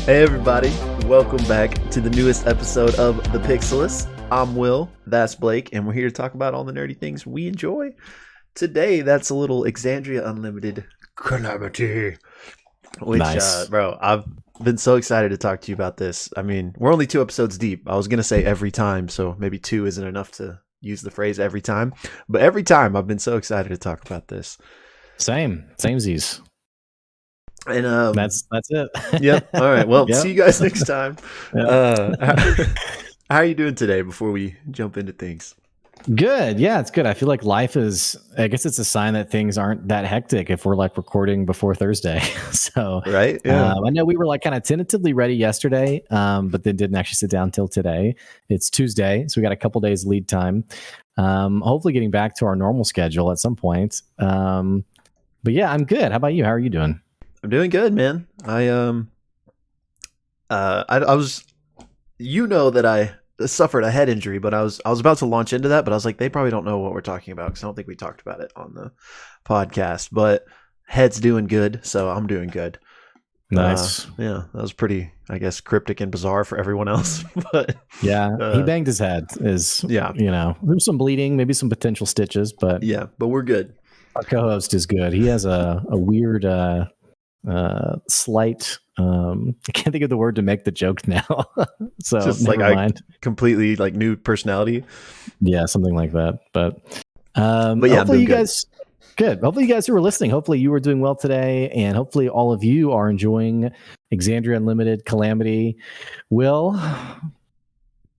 Hey everybody, welcome back to the newest episode of the Pixelists. I'm Will, that's Blake, and we're here to talk about all the nerdy things we enjoy. Today, that's a little Exandria Unlimited Calamity. Which, Nice. Bro, I've been so excited to talk to you about this. I mean, we're only 2 episodes deep. I was going to say every time, so maybe 2 isn't enough to use the phrase every time. But every time, I've been so excited to talk about this. Samesies. And That's it. Yep. All right. Well, Yep. see you guys next time. Yep. How are you doing today before we jump into things? Good. Yeah, it's good. I feel like life is, I guess it's a sign that things aren't that hectic if we're like recording before Thursday. So, Right? Yeah. I know we were like kind of tentatively ready yesterday, but then didn't actually sit down till today. It's Tuesday, so we got a couple days lead time. Hopefully getting back to our normal schedule at some point. But yeah, I'm good. How about you? How are you doing? I'm doing good, man. I was, that I suffered a head injury, but I was about to launch into that, but I was like, they probably don't know what we're talking about because I don't think we talked about it on the podcast. But head's doing good, so I'm doing good. Nice. Yeah, that was pretty, I guess, cryptic and bizarre for everyone else. But yeah, he banged his head. There's some bleeding, maybe some potential stitches, but yeah, but we're good. Our co-host is good. He has a weird, slight. I can't think of the word to make the joke now. So just never like mind. Completely like new personality. Yeah, something like that. But yeah, hopefully you guys good. Hopefully you guys who are listening, hopefully you are doing well today, and hopefully all of you are enjoying Exandria Unlimited Calamity. Will,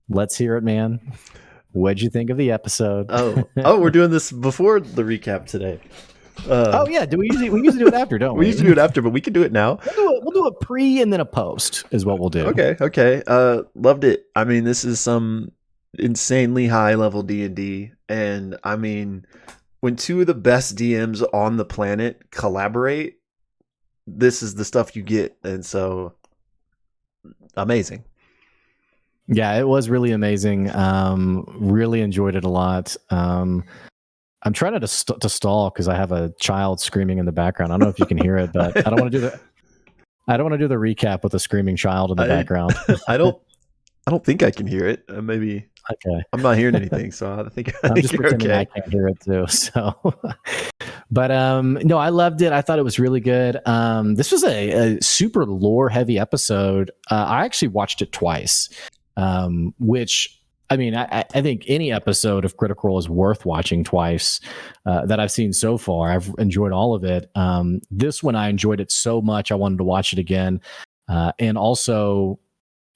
let's hear it, man. What'd you think of the episode? Oh, we're doing this before the recap today. Yeah, we usually do it after, don't we? We usually do it after, but we can do it now. We'll do a pre and then a post is what we'll do. Okay. Loved it. I mean, this is some insanely high level D&D, and I mean, when 2 of the best DMs on the planet collaborate, this is the stuff you get, and so amazing. Yeah, it was really amazing. Really enjoyed it a lot. I'm trying not to stall because I have a child screaming in the background. I don't know if you can hear it, but I don't want to do the recap with a screaming child in the background. I don't think I can hear it. Maybe okay. I'm not hearing anything, so I think I'm just pretending okay. I can't hear it too. So, but no, I loved it. I thought it was really good. This was a super lore heavy episode. I actually watched it twice, which. I mean, I think any episode of Critical Role is worth watching twice that I've seen so far. I've enjoyed all of it. This one, I enjoyed it so much, I wanted to watch it again. And also,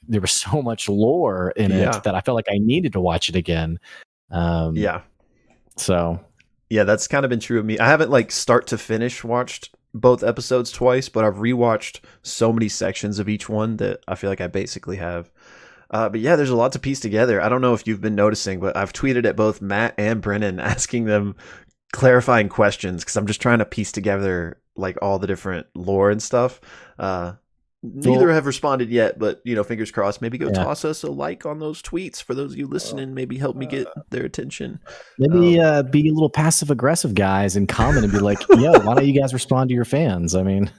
there was so much lore in it that I felt like I needed to watch it again. So. Yeah, that's kind of been true of me. I haven't like start to finish watched both episodes twice, but I've rewatched so many sections of each one that I feel like I basically have. But yeah, there's a lot to piece together. I don't know if you've been noticing, but I've tweeted at both Matt and Brennan asking them clarifying questions because I'm just trying to piece together like all the different lore and stuff. Neither have responded yet, but fingers crossed. Maybe go toss us a like on those tweets for those of you listening. Maybe help me get their attention. Maybe be a little passive aggressive, guys, and comment and be like, "Yo, why don't you guys respond to your fans?" I mean.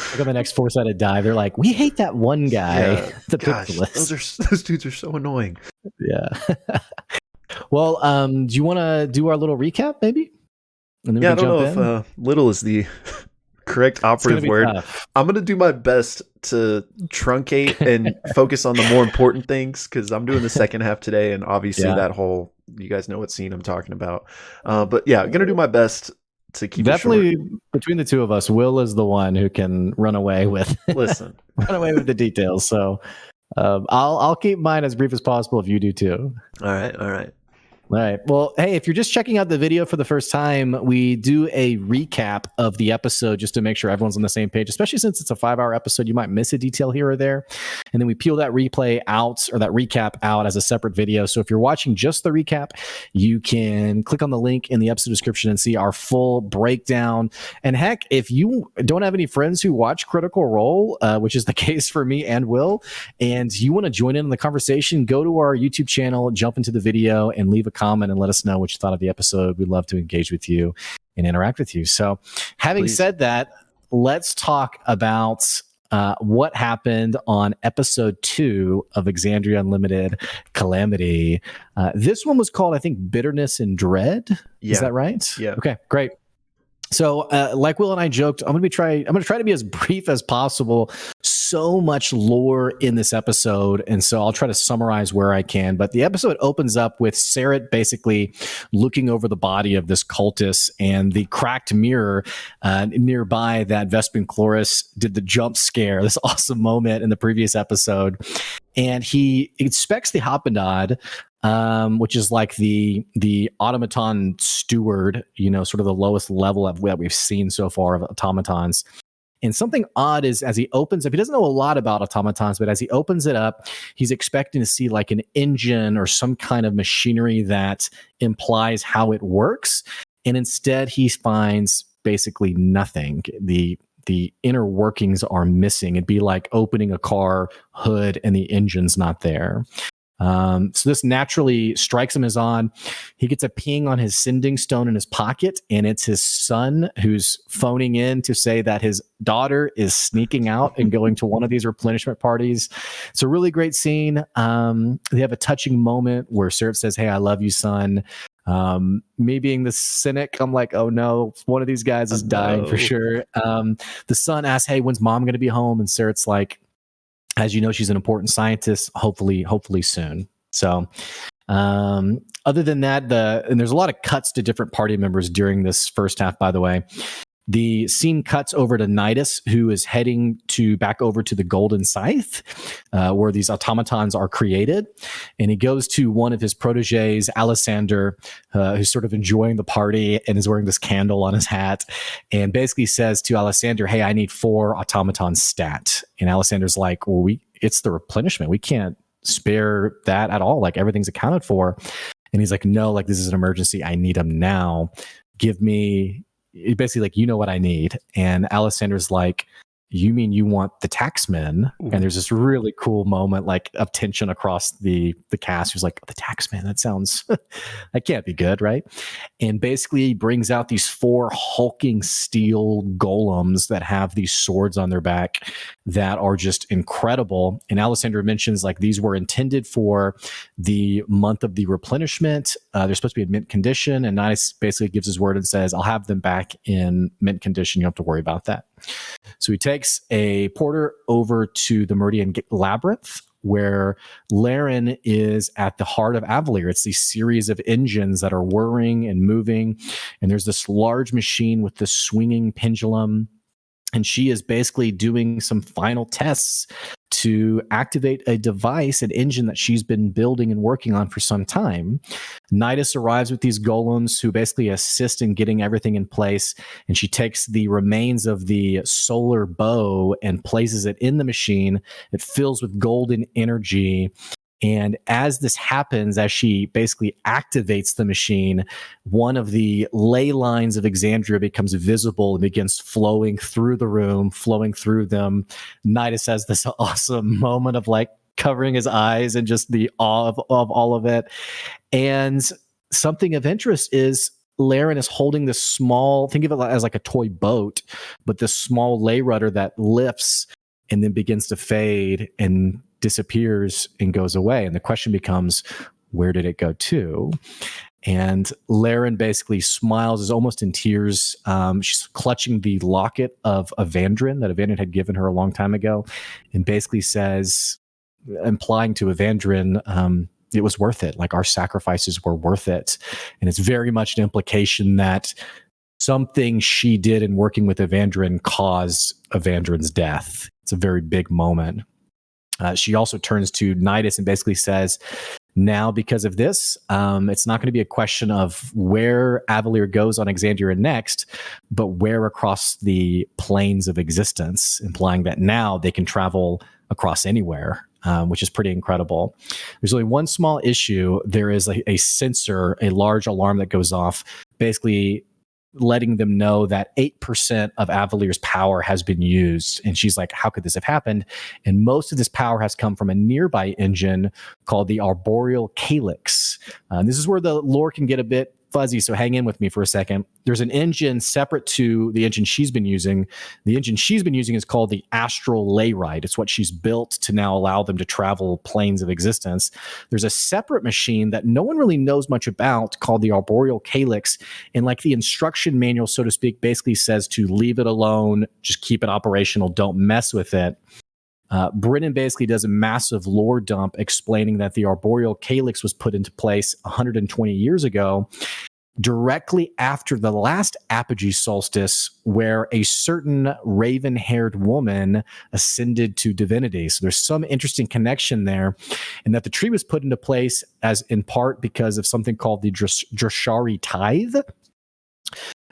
Look at the next 4-sided die. They're like, we hate that one guy. Yeah. The Gosh, those dudes are so annoying. Yeah. Well, do you want to do our little recap, maybe? And then I don't know if little is the correct operative word. Tough. I'm going to do my best to truncate and focus on the more important things because I'm doing the second half today, and obviously that whole, you guys know what scene I'm talking about. But yeah, I'm going to do my best to keep definitely it short. Between the two of us, Will is the one who can run away with run away with the details. So I'll keep mine as brief as possible if you do too. All right. All right. Well, hey, if you're just checking out the video for the first time, we do a recap of the episode just to make sure everyone's on the same page, especially since it's a 5-hour episode. You might miss a detail here or there. And then we peel that replay out, or that recap out, as a separate video. So if you're watching just the recap, you can click on the link in the episode description and see our full breakdown. And heck, if you don't have any friends who watch Critical Role, which is the case for me and Will, and you want to join in on the conversation, go to our YouTube channel, jump into the video, and leave a comment and let us know what you thought of the episode. We'd love to engage with you and interact with you. So having said that, let's talk about what happened on episode 2 of Exandria Unlimited, Calamity. This one was called, I think, Bitterness and Dread. Yeah. Is that right? Yeah. Okay, great. So, like Will and I joked, I'm going to try to be as brief as possible. So much lore in this episode, and so I'll try to summarize where I can. But the episode opens up with Sarah basically looking over the body of this cultist and the cracked mirror nearby that Vespin Chloris did the jump scare, this awesome moment in the previous episode. And he inspects the Hopendod, which is like the automaton steward, sort of the lowest level of what we've seen so far of automatons. And something odd is, as he opens up, he doesn't know a lot about automatons, but as he opens it up, he's expecting to see like an engine or some kind of machinery that implies how it works. And instead he finds basically nothing. The inner workings are missing. It'd be like opening a car hood and the engine's not there. So this naturally strikes him as odd. He gets a ping on his sending stone in his pocket, and it's his son who's phoning in to say that his daughter is sneaking out and going to one of these replenishment parties. It's a really great scene. They have a touching moment where Seraph says, "Hey, I love you, son." Me being the cynic, I'm like, oh no, one of these guys is dying for sure. The son asks, "Hey, when's mom going to be home?" And Sarah's like, as you know, she's an important scientist, hopefully soon. So other than that, and there's a lot of cuts to different party members during this first half, by the way. The scene cuts over to Nidus, who is heading back over to the Golden Scythe, where these automatons are created. And he goes to one of his proteges, Alessander, who's sort of enjoying the party and is wearing this candle on his hat, and basically says to Alessander, "Hey, I need 4 automaton stat." And Alessander's like, "Well, it's the replenishment. We can't spare that at all. Like, everything's accounted for." And he's like, "No, like, this is an emergency. I need them now. Give me..." Basically, like, "You know what I need." And Alessander's like, "You mean you want the taxmen?" Ooh. And there's this really cool moment like of tension across the cast. Who's like, "The taxmen? That sounds that can't be good, right?" And basically he brings out these 4 hulking steel golems that have these swords on their back that are just incredible. And Alessander mentions like these were intended for the month of the replenishment. They're supposed to be in mint condition, and Nidus basically gives his word and says, "I'll have them back in mint condition. You don't have to worry about that." So he takes a porter over to the Meridian Labyrinth, where Laren is at the heart of Avalier. It's these series of engines that are whirring and moving, and there's this large machine with this swinging pendulum, and she is basically doing some final tests to activate a device, an engine that she's been building and working on for some time. Nidus arrives with these golems who basically assist in getting everything in place, and she takes the remains of the solar bow and places it in the machine. It fills with golden energy. And as this happens, as she basically activates the machine, one of the ley lines of Exandria becomes visible and begins flowing through the room, flowing through them. Nidus has this awesome moment of like covering his eyes and just the awe of all of it. And something of interest is Laren is holding this small, think of it as like a toy boat, but this small ley rudder that lifts and then begins to fade and disappears and goes away. And the question becomes, where did it go to? And Laren basically smiles, is almost in tears. She's clutching the locket of Evandran that Evandran had given her a long time ago, and basically says, implying to Evandran, it was worth it. Like, our sacrifices were worth it. And it's very much an implication that something she did in working with Evandran caused Evandran's death. It's a very big moment. She also turns to Nidus and basically says, Now, because of this, it's not going to be a question of where Avalier goes on Exandria next, but where across the planes of existence, implying that now they can travel across anywhere, which is pretty incredible. There's only one small issue. There is a sensor, a large alarm that goes off, basically letting them know that 8% of Avalier's power has been used. And she's like, how could this have happened? And most of this power has come from a nearby engine called the Arboreal Calyx. This is where the lore can get a bit fuzzy, so hang in with me for a second. There's an engine separate to the engine she's been using. The engine she's been using is called the Astral Layrite. It's what she's built to now allow them to travel planes of existence. There's a separate machine that no one really knows much about called the Arboreal Calyx, and like the instruction manual, so to speak, basically says to leave it alone, just keep it operational, don't mess with it. Brennan basically does a massive lore dump explaining that the Arboreal Calyx was put into place 120 years ago, directly after the last apogee solstice, where a certain raven-haired woman ascended to divinity. So there's some interesting connection there, and that the tree was put into place as in part because of something called the Drashari Tithe.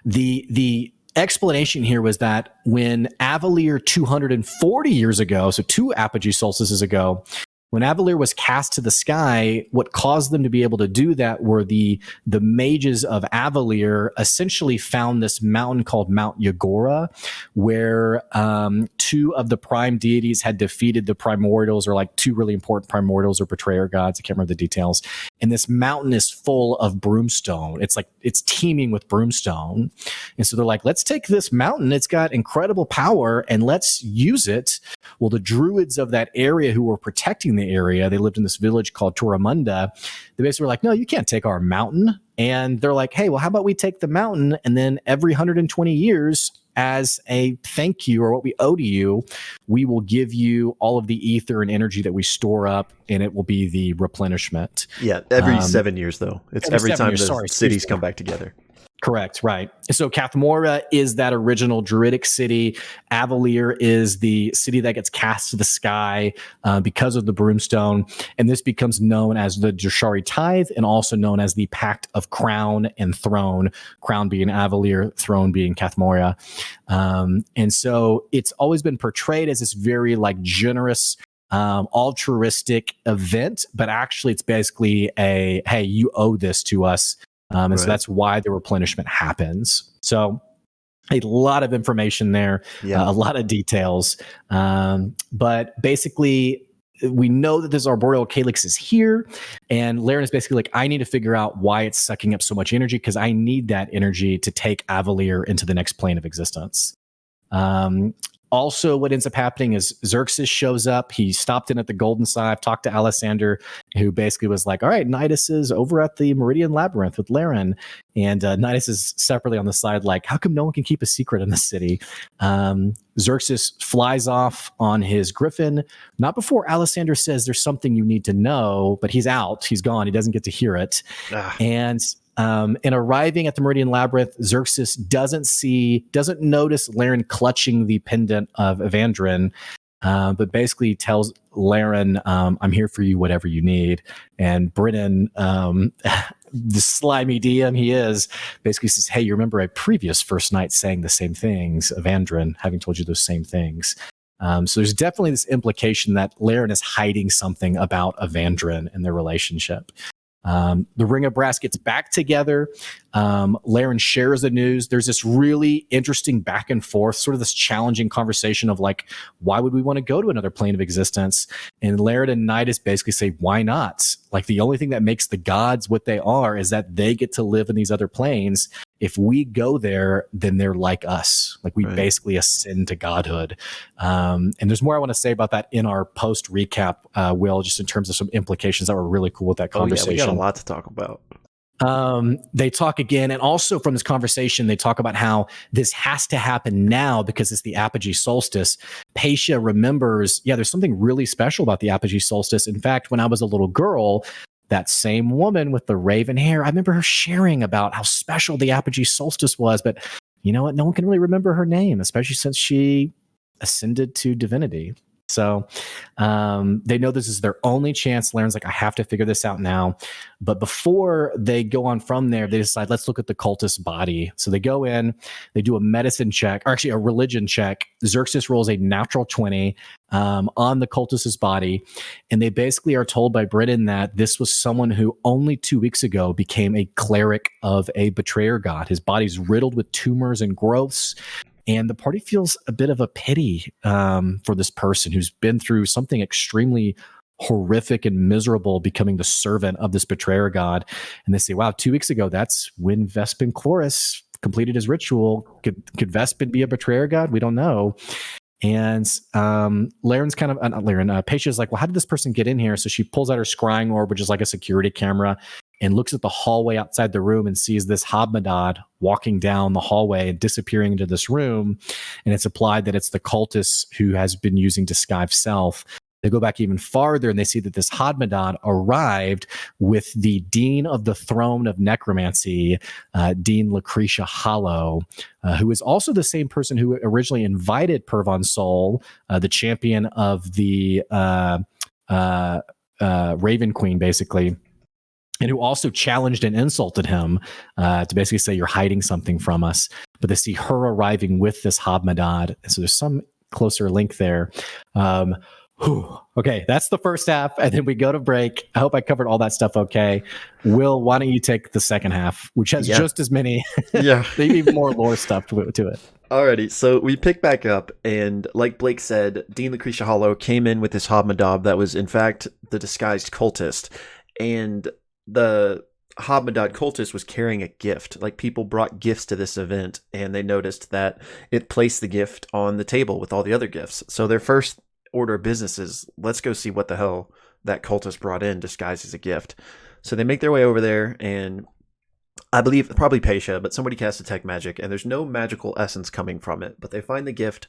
The explanation here was that when Avalier 240 years ago, so 2 apogee solstices ago, when Avalier was cast to the sky, what caused them to be able to do that were the mages of Avalier essentially found this mountain called Mount Yagora, where 2 of the prime deities had defeated the primordials, or like 2 really important primordials or betrayer gods. I can't remember the details. And this mountain is full of brimstone. It's teeming with brimstone. And so they're like, let's take this mountain. It's got incredible power and let's use it. Well, the druids of that area who were protecting the area, they lived in this village called Turamunda. They basically were like, no, you can't take our mountain. And they're like, hey, well, how about we take the mountain, and then every 120 years, as a thank you or what we owe to you, we will give you all of the ether and energy that we store up, and it will be the replenishment. Yeah, every 7 years, though. It's every time the cities come back together. Correct, right. So Cathmora is that original druidic city. Avalier is the city that gets cast to the sky because of the brimstone. And this becomes known as the Drashari Tithe, and also known as the Pact of Crown and Throne. Crown being Avalier, throne being Cathmora. And so it's always been portrayed as this very like generous, altruistic event, but actually it's basically a, hey, you owe this to us. And so that's why the replenishment happens. So a lot of information there, a lot of details. But basically, we know that this Arboreal Calyx is here. And Laren is basically like, I need to figure out why it's sucking up so much energy, because I need that energy to take Avalier into the next plane of existence. Also, what ends up happening is Xerxes shows up. He stopped in at the Golden Side, talked to Alessander, who basically was like, all right, Nidus is over at the Meridian Labyrinth with Laren. And Nidus is separately on the side like, how come no one can keep a secret in the city? Xerxes flies off on his griffin, not before Alessander says there's something you need to know, but he's out. He's gone. He doesn't get to hear it. And in arriving at the Meridian Labyrinth, Xerxes doesn't notice Laren clutching the pendant of Evandran, but basically tells Laren, I'm here for you, whatever you need. And Brennan, the slimy DM he is, basically says, hey, you remember a previous first night saying the same things, Evandran having told you those same things. So there's definitely this implication that Laren is hiding something about Evandran and their relationship. The Ring of Brass gets back together. Laren shares the news. There's this really interesting back and forth, sort of this challenging conversation of like, why would we want to go to another plane of existence? And Laren and Nidus basically say, why not? Like, the only thing that makes the gods what they are is that they get to live in these other planes. If we go there, then they're like us. Like, we basically ascend to godhood. And there's more I want to say about that in our post recap, Will, just in terms of some implications that were really cool with that conversation. We got a lot to talk about. They talk again, and also from this conversation, they talk about how this has to happen now because it's the apogee solstice. Patia remembers, there's something really special about the apogee solstice. In fact, when I was a little girl, that same woman with the raven hair, I remember her sharing about how special the apogee solstice was. But you know what? No one can really remember her name, especially since she ascended to divinity. So they know this is their only chance. Laren's like, I have to figure this out now. But before they go on from there, they decide, let's look at the cultist's body. So they go in, they do a medicine check, or actually a religion check. Xerxes rolls a natural 20 on the cultist's body. And they basically are told by Britain that this was someone who only 2 weeks ago became a cleric of a betrayer god. His body's riddled with tumors and growths. And the party feels a bit of a pity for this person who's been through something extremely horrific and miserable, becoming the servant of this betrayer god. And they say, wow, 2 weeks ago, that's when Vespin Chloris completed his ritual. Could Vespin be a betrayer god? We don't know. And Laren's kind of, not Laren, Patia's like, well, how did this person get in here? So she pulls out her scrying orb, which is like a security camera, and looks at the hallway outside the room and sees this Hobmadad walking down the hallway and disappearing into this room. And it's implied that it's the cultist who has been using Disguise Self. They go back even farther and they see that this Hobmadad arrived with the Dean of the Throne of Necromancy, Dean Lucretia Hollow, who is also the same person who originally invited Pervon Sol, the champion of the Raven Queen, basically, and who also challenged and insulted him to basically say, you're hiding something from us. But they see her arriving with this Hobmadad. And so there's some closer link there. Okay, that's the first half. And then we go to break. I hope I covered all that stuff okay. Will, why don't you take the second half, which has just as many, maybe even more lore stuff to it. Alrighty, so we pick back up, and like Blake said, Dean Lucretia Hollow came in with this Hobmadad that was in fact the disguised cultist. And the Hobmadad cultist was carrying a gift. Like, people brought gifts to this event, and they noticed that it placed the gift on the table with all the other gifts. So their first order of business is, let's go see what the hell that cultist brought in disguised as a gift. So they make their way over there, and I believe probably Patia, but somebody casts detect magic, and there's no magical essence coming from it. But they find the gift.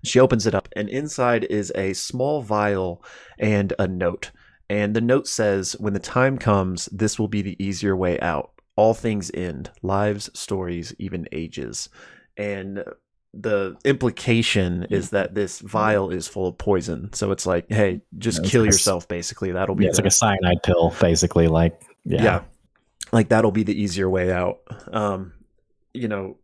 She opens it up, and inside is a small vial and a note. And the note says, when the time comes, this will be the easier way out. All things end. Lives, stories, even ages. And the implication is that this vial is full of poison. So it's like, hey, just kill yourself, basically. That'll be it's like a cyanide pill, basically. Like, like that'll be the easier way out.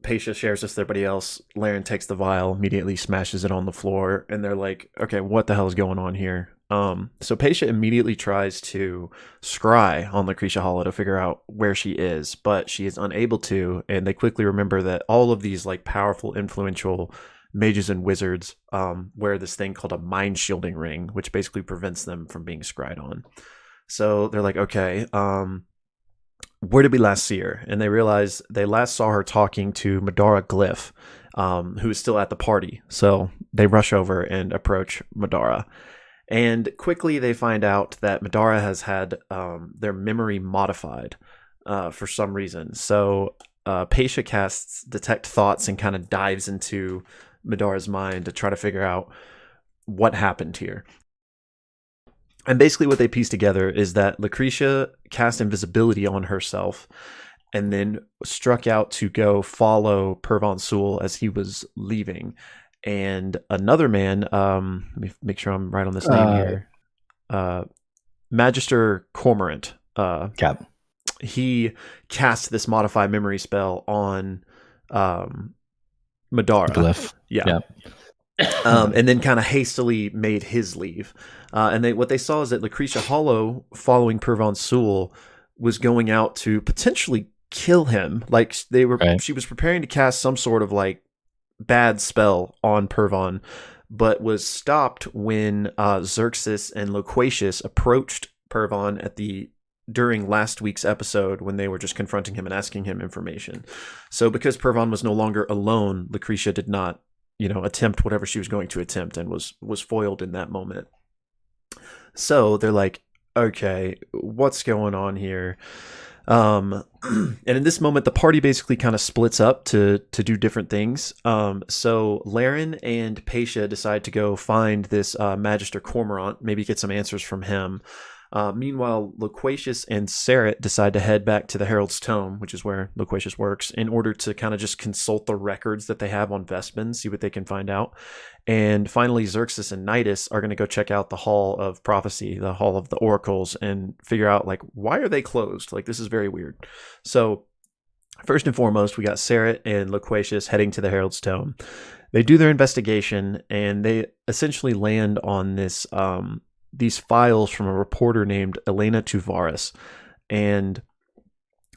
Patia shares this with everybody else. Laren takes the vial, immediately smashes it on the floor, and they're like, okay, what the hell is going on here? So Patia immediately tries to scry on Lucretia Hollow to figure out where she is, but she is unable to, and they quickly remember that all of these like powerful, influential mages and wizards wear this thing called a mind shielding ring, which basically prevents them from being scryed on. So they're like, okay, where did we last see her? And they realize they last saw her talking to Madara Glyph, who is still at the party. So they rush over and approach Madara. And quickly they find out that Madara has had their memory modified for some reason. So Patia casts Detect Thoughts and kind of dives into Madara's mind to try to figure out what happened here. And basically what they piece together is that Lucretia cast invisibility on herself and then struck out to go follow Pervon Sol as he was leaving. And another man, let me make sure I'm right on this name here. Magister Cormorant. He cast this modified memory spell on Madara. Glyph. Yeah. And then kind of hastily made his leave. And what they saw is that Lucretia Hollow, following Pervon Sol, was going out to potentially kill him. Like she was preparing to cast some sort of like bad spell on Pervon, but was stopped when Xerxes and Loquacious approached Pervon during last week's episode when they were just confronting him and asking him information. So because Pervon was no longer alone, Lucretia did not, attempt whatever she was going to attempt and was foiled in that moment. So they're like, okay, what's going on here? And in this moment, the party basically kind of splits up to do different things. So Laren and Patia decide to go find this Magister Cormorant, maybe get some answers from him. Meanwhile, Loquacious and Sarah decide to head back to the Herald's Tome, which is where Loquacious works, in order to kind of just consult the records that they have on Vespin, see what they can find out. And finally, Xerxes and Nidus are going to go check out the Hall of Prophecy, the Hall of the Oracles, and figure out, like, why are they closed? Like, this is very weird. So first and foremost, we got Sarah and Loquacious heading to the Herald's Tome. They do their investigation, and they essentially land on this these files from a reporter named Elena Tuvaris. And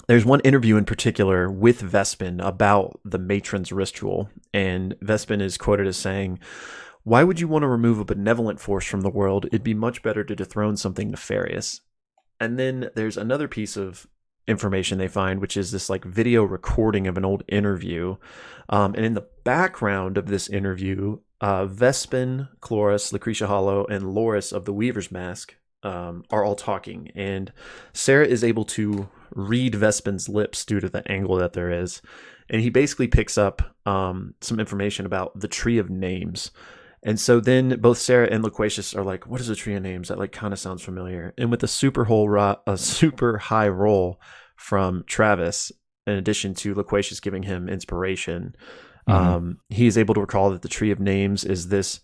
there's one interview in particular with Vespin about the matron's ritual. And Vespin is quoted as saying, "Why would you want to remove a benevolent force from the world? It'd be much better to dethrone something nefarious." And then there's another piece of information they find, which is this like video recording of an old interview. And in the background of this interview, Vespin, Chloris, Lucretia Hollow, and Loris of the Weaver's Mask are all talking. And Sarah is able to read Vespin's lips due to the angle that there is. And he basically picks up some information about the Tree of Names. And so then both Sarah and Loquacious are like, what is a Tree of Names? That like kind of sounds familiar. And with a super high roll from Travis, in addition to Loquacious giving him inspiration, he is able to recall that the Tree of Names is this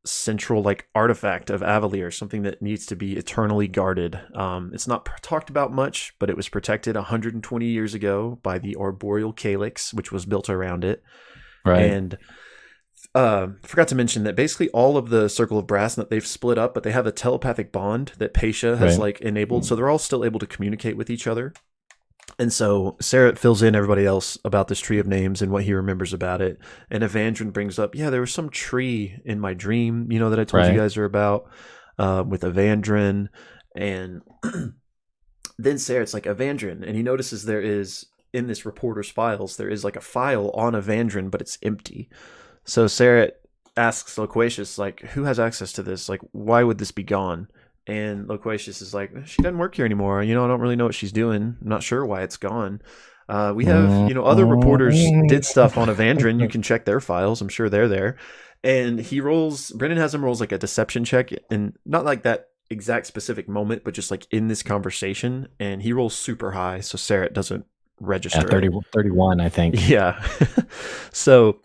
central like artifact of Avalier, something that needs to be eternally guarded. It's not talked about much, but it was protected 120 years ago by the arboreal Calyx, which was built around it. Right. And forgot to mention that basically all of the Circle of Brass, that they've split up, but they have a telepathic bond that Paisha has like enabled, so they're all still able to communicate with each other. And so Sarah fills in everybody else about this Tree of Names and what he remembers about it. And Evandran brings up, yeah, there was some tree in my dream, you know, that I told you guys are about, with Evandran. And then Sarah's like, Evandran. And he notices there is, in this reporter's files, there is like a file on Evandran, but it's empty. So Sarah asks Loquacious, like, who has access to this? Like, why would this be gone? And Loquacious is like, she doesn't work here anymore. You know, I don't really know what she's doing. I'm not sure why it's gone. We have, you know, other reporters did stuff on Evandran. You can check their files. I'm sure they're there. And Brendan has him rolls like a deception check, and not like that exact specific moment, but just like in this conversation. And he rolls super high, so Sarah doesn't register. Yeah, 31, I think. Yeah. So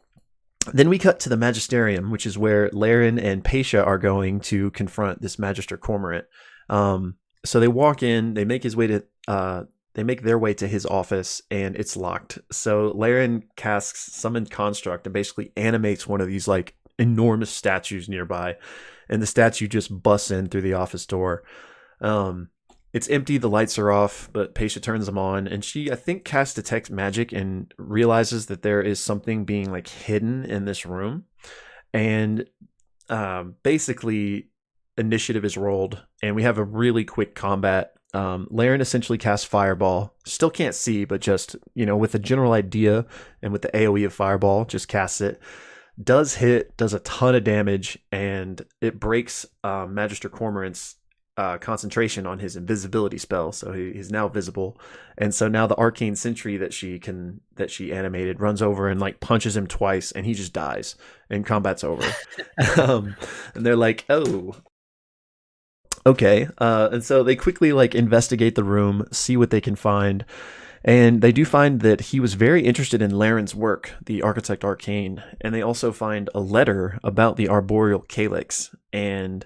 then we cut to the Magisterium, which is where Laren and Paisha are going to confront this Magister Cormorant. So they walk in, they make their way to his office, and it's locked. So Laren casts Summon Construct and basically animates one of these like enormous statues nearby, and the statue just busts in through the office door. It's empty, the lights are off, but Paisha turns them on, and she, I think, casts Detect Magic and realizes that there is something being like hidden in this room. And basically, initiative is rolled, and we have a really quick combat. Laren essentially casts Fireball. Still can't see, but just, you know, with a general idea and with the AoE of Fireball, just casts it. Does hit, does a ton of damage, and it breaks Magister Cormorant's concentration on his invisibility spell, so he's now visible. And so now the arcane sentry that she animated runs over and like punches him twice, and he just dies, and combat's over. And they're like, oh, okay. And so they quickly like investigate the room, see what they can find, and they do find that he was very interested in Laren's work, the Architect Arcane, and they also find a letter about the arboreal Calyx. And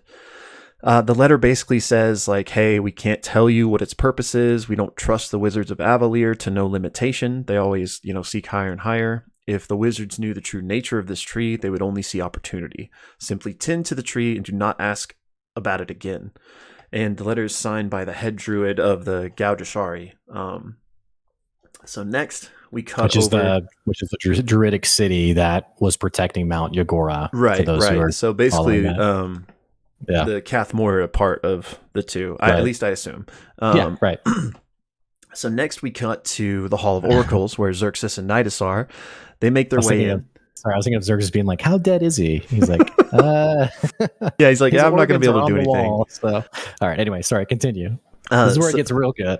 the letter basically says, like, hey, we can't tell you what its purpose is. We don't trust the wizards of Avalier to no limitation. They always, you know, seek higher and higher. If the wizards knew the true nature of this tree, they would only see opportunity. Simply tend to the tree and do not ask about it again. And the letter is signed by the head druid of the Gaudashari. So next we cut which is the druidic city that was protecting Mount Yagora. Right, for those who are so basically, yeah. The Cathmore are a part of the two. Right. At least I assume. Yeah, right. So next we cut to the Hall of Oracles, where Xerxes and Nidus are. They make their way in. I was thinking of Xerxes being like, how dead is he? He's like, yeah, he's like, yeah, I'm not going to be able to do anything. All right, anyway, sorry, continue. This is where it gets real good.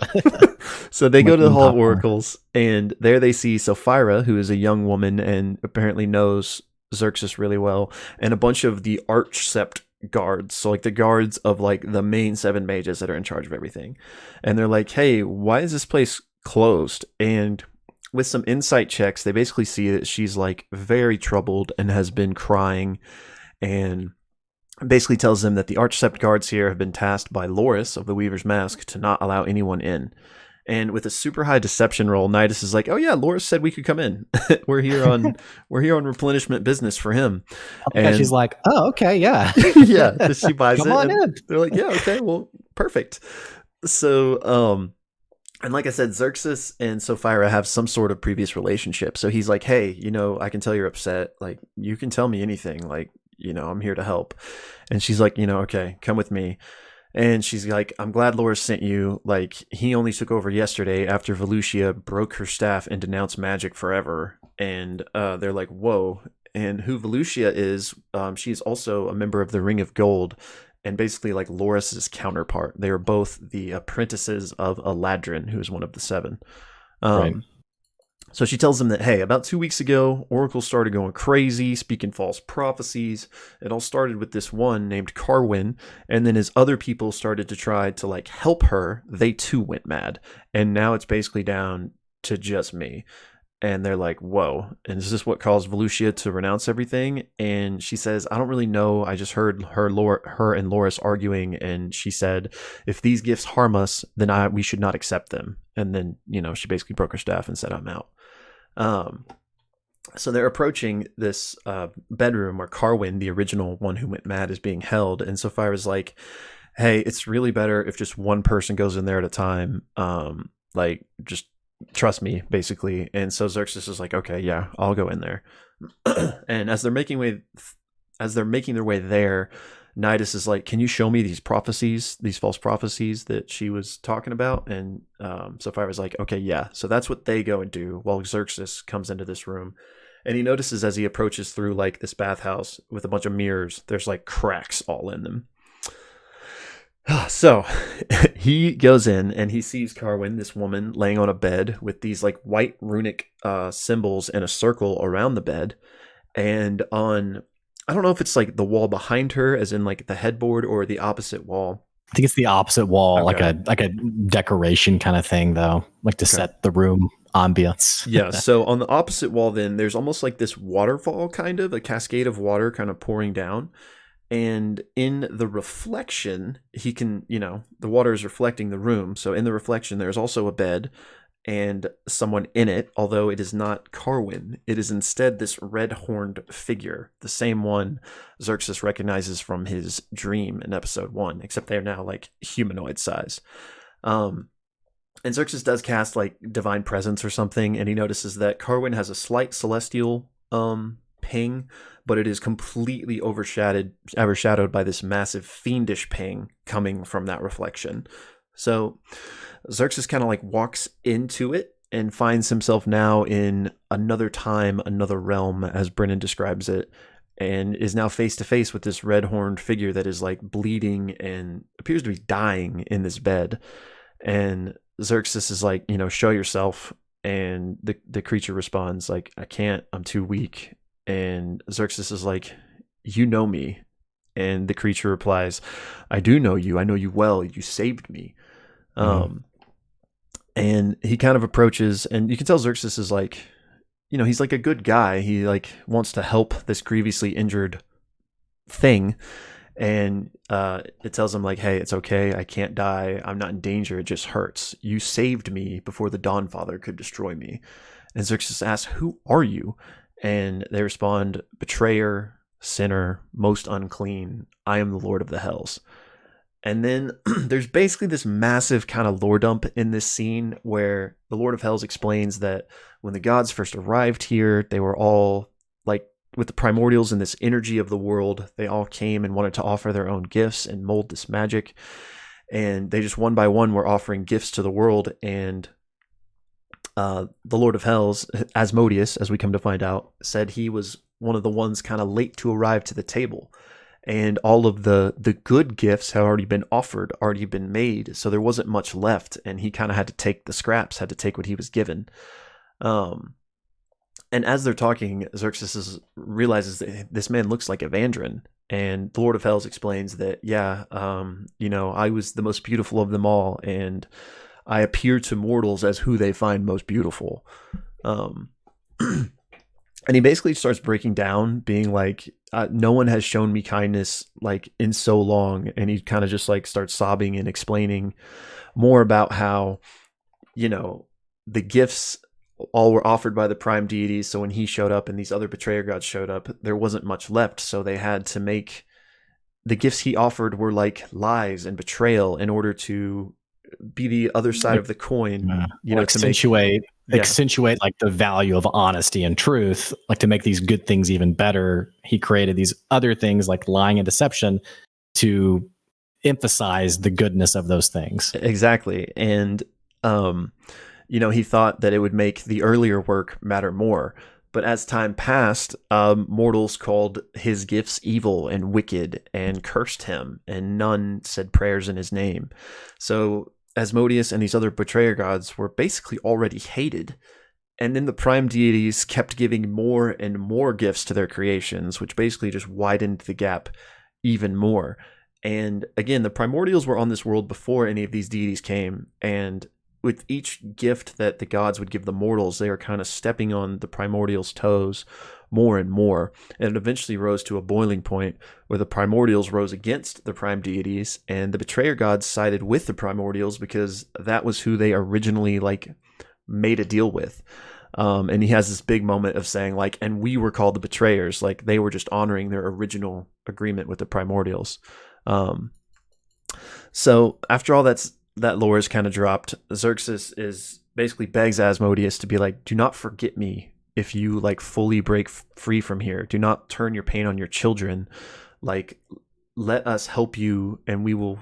So they go to the Hall of Oracles, and there they see Sophira, who is a young woman and apparently knows Xerxes really well, and a bunch of the Archsept guards, so like the guards of like the main 7 mages that are in charge of everything, and they're like, hey, why is this place closed? And with some insight checks, they basically see that she's like very troubled and has been crying, and basically tells them that the Archsept guards here have been tasked by Loris of the Weaver's Mask to not allow anyone in. And with a super high deception roll, Nidus is like, "Oh yeah, Loris said we could come in. we're here on replenishment business for him." And she's like, "Oh, okay, yeah, yeah." She buys come it. on And in. they're like, "Yeah, okay, well, perfect." So, and like I said, Xerxes and Sophira have some sort of previous relationship. So he's like, "Hey, I can tell you're upset. Like, you can tell me anything. Like, I'm here to help." And she's like, "Okay, come with me." And she's like, "I'm glad Loris sent you. Like, he only took over yesterday after Volusia broke her staff and denounced magic forever." And they're like, "Whoa." And who Volusia is, she's also a member of the Ring of Gold, and basically like Loris's counterpart. They are both the apprentices of Evandran, who is one of the 7. Right. So she tells them that, hey, about 2 weeks ago, Oracle started going crazy, speaking false prophecies. It all started with this one named Carwin, and then as other people started to try to like help her, they too went mad. And now it's basically down to just me. And they're like, whoa. And is this what caused Volusia to renounce everything? And she says, I don't really know. I just heard her and Loris arguing, and she said, if these gifts harm us, then we should not accept them. And then, she basically broke her staff and said, I'm out. So they're approaching this bedroom where Carwin, the original one who went mad, is being held. And Sophira's like, hey, it's really better if just one person goes in there at a time. Like, just trust me, basically. And so Xerxes is like, okay, yeah, I'll go in there. And as they're making their way there, Nidus is like, can you show me these false prophecies that she was talking about? And Sophira's like, okay, yeah. So that's what they go and do while Xerxes comes into this room. And he notices as he approaches through like this bathhouse with a bunch of mirrors, there's like cracks all in them. So he goes in and he sees Carwin, this woman, laying on a bed with these like white runic symbols in a circle around the bed. And I don't know if it's like the wall behind her, as in like the headboard, or the opposite wall. I think it's the opposite wall, Okay. like a decoration kind of thing, though, like to set the room ambience. Yeah. So on the opposite wall, then there's almost like this waterfall, kind of a cascade of water kind of pouring down. And in the reflection, he can, the water is reflecting the room. So in the reflection, there's also a bed and someone in it, although it is not Carwin. It is instead this red-horned figure, the same one Xerxes recognizes from his dream in episode 1, except they're now like humanoid size. And Xerxes does cast like divine presence or something, and he notices that Carwin has a slight celestial ping, but it is completely overshadowed by this massive fiendish ping coming from that reflection. So Xerxes kind of like walks into it and finds himself now in another time, another realm, as Brennan describes it, and is now face to face with this red-horned figure that is like bleeding and appears to be dying in this bed. And Xerxes is like, show yourself. And the creature responds like, I can't, I'm too weak. And Xerxes is like, you know me. And the creature replies, I do know you. I know you well. You saved me. And he kind of approaches, and you can tell Xerxes is like, he's like a good guy. He like wants to help this grievously injured thing. And it tells him like, hey, it's okay. I can't die. I'm not in danger. It just hurts. You saved me before the Dawnfather could destroy me. And Xerxes asks, who are you? And they respond, betrayer, sinner, most unclean. I am the Lord of the Hells. And then there's basically this massive kind of lore dump in this scene where the Lord of Hells explains that when the gods first arrived here, they were all like with the primordials and this energy of the world. They all came and wanted to offer their own gifts and mold this magic. And they just one by one were offering gifts to the world. And the Lord of Hells, Asmodeus, as we come to find out, said he was one of the ones kind of late to arrive to the table. And all of the good gifts had already been offered, already been made, so there wasn't much left, and he kind of had to take the scraps, had to take what he was given. And as they're talking, Xerxes realizes that this man looks like Evandran, And the Lord of Hells explains that, yeah, I was the most beautiful of them all, and I appear to mortals as who they find most beautiful. Um, and he basically starts breaking down, being like, no one has shown me kindness like in so long. And he kind of just like starts sobbing and explaining more about how, the gifts all were offered by the prime deities. So when he showed up and these other betrayer gods showed up, there wasn't much left. So they had to make the gifts he offered were like lies and betrayal in order to be the other side of the coin, accentuate like the value of honesty and truth, like to make these good things even better. He created these other things like lying and deception to emphasize the goodness of those things. Exactly. And, he thought that it would make the earlier work matter more. But as time passed, mortals called his gifts evil and wicked and cursed him, and none said prayers in his name. So Asmodeus and these other betrayer gods were basically already hated. And then the prime deities kept giving more and more gifts to their creations, which basically just widened the gap even more. And again, the primordials were on this world before any of these deities came, and with each gift that the gods would give the mortals, they were kind of stepping on the primordials' toes more and more. And it eventually rose to a boiling point where the primordials rose against the prime deities, and the betrayer gods sided with the primordials because that was who they originally like made a deal with. And he has this big moment of saying like, and we were called the betrayers, like they were just honoring their original agreement with the primordials. So after all that lore is kind of dropped, Xerxes is basically begs Asmodeus to be like, do not forget me if you like fully break free from here. Do not turn your pain on your children. Like, let us help you, and we will,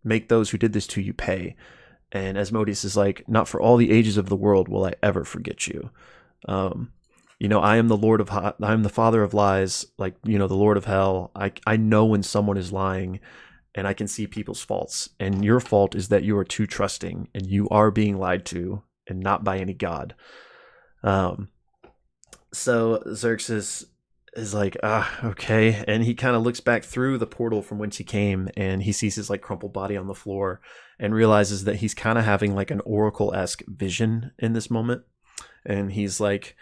make those who did this to you pay. And Asmodeus is like, not for all the ages of the world will I ever forget you. I am I am the father of lies, like, the Lord of Hell. I know when someone is lying, and I can see people's faults. And your fault is that you are too trusting, and you are being lied to, and not by any god. So Xerxes is like, okay. And he kind of looks back through the portal from whence he came, and he sees his like crumpled body on the floor and realizes that he's kind of having like an oracle-esque vision in this moment. And he's like,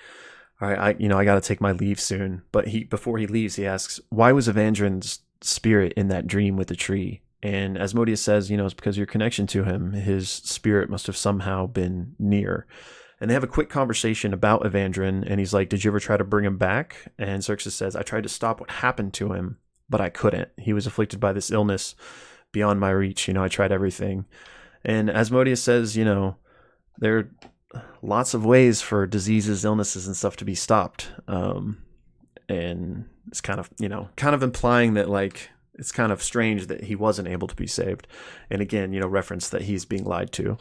all right, I got to take my leave soon. But before he leaves, he asks, why was Evandran's spirit in that dream with the tree? And Asmodeus says, it's because your connection to him, his spirit must have somehow been near. And they have a quick conversation about Evandran, and he's like, did you ever try to bring him back? And Xerxes says, I tried to stop what happened to him, but I couldn't. He was afflicted by this illness beyond my reach. I tried everything. And Asmodeus says, there are lots of ways for diseases, illnesses, and stuff to be stopped. And it's kind of implying that like it's kind of strange that he wasn't able to be saved. And again, reference that he's being lied to.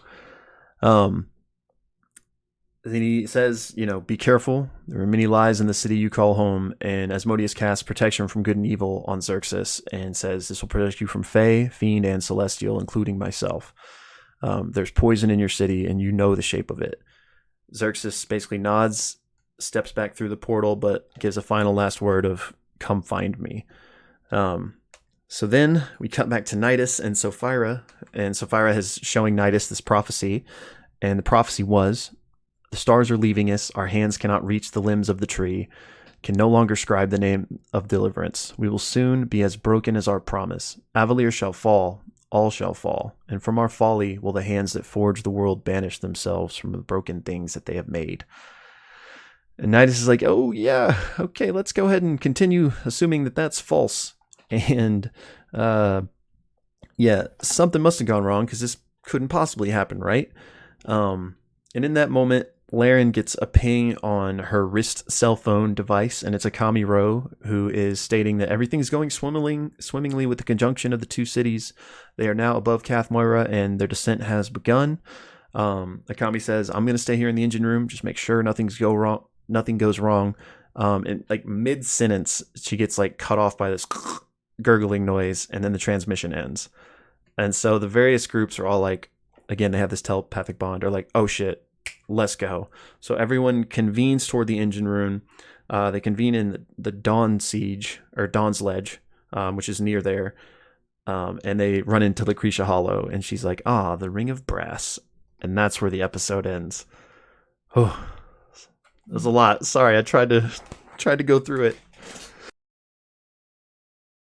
Then he says, be careful. There are many lies in the city you call home. And Asmodeus casts protection from good and evil on Xerxes and says, this will protect you from Fae, Fiend, and Celestial, including myself. There's poison in your city, and you know the shape of it. Xerxes basically nods, steps back through the portal, but gives a final last word of, come find me. So then we cut back to Nidus and Sapphira, and Sapphira is showing Nidus this prophecy, and the prophecy was, the stars are leaving us, our hands cannot reach the limbs of the tree, can no longer scribe the name of deliverance. We will soon be as broken as our promise. Avalier shall fall, all shall fall, and from our folly will the hands that forge the world banish themselves from the broken things that they have made. And Nidus is like, oh yeah, okay, let's go ahead and continue assuming that that's false. And something must have gone wrong because this couldn't possibly happen, right? And in that moment, Laren gets a ping on her wrist cell phone device, and it's Akami Ro, who is stating that everything's going swimmingly with the conjunction of the two cities. They are now above Kath Moira, and their descent has begun. Akami says, I'm going to stay here in the engine room, just make sure nothing goes wrong. And like mid-sentence, she gets like cut off by this gurgling noise, and then the transmission ends. And so the various groups are all like, again, they have this telepathic bond, are like, oh shit, let's go. So everyone convenes toward the engine room. They convene in the Dawn Siege, or Dawn's Ledge, which is near there. And they run into Lucretia Hollow, and she's like, the Ring of Brass. And that's where the episode ends. Oh, there's a lot. Sorry, I tried to go through it.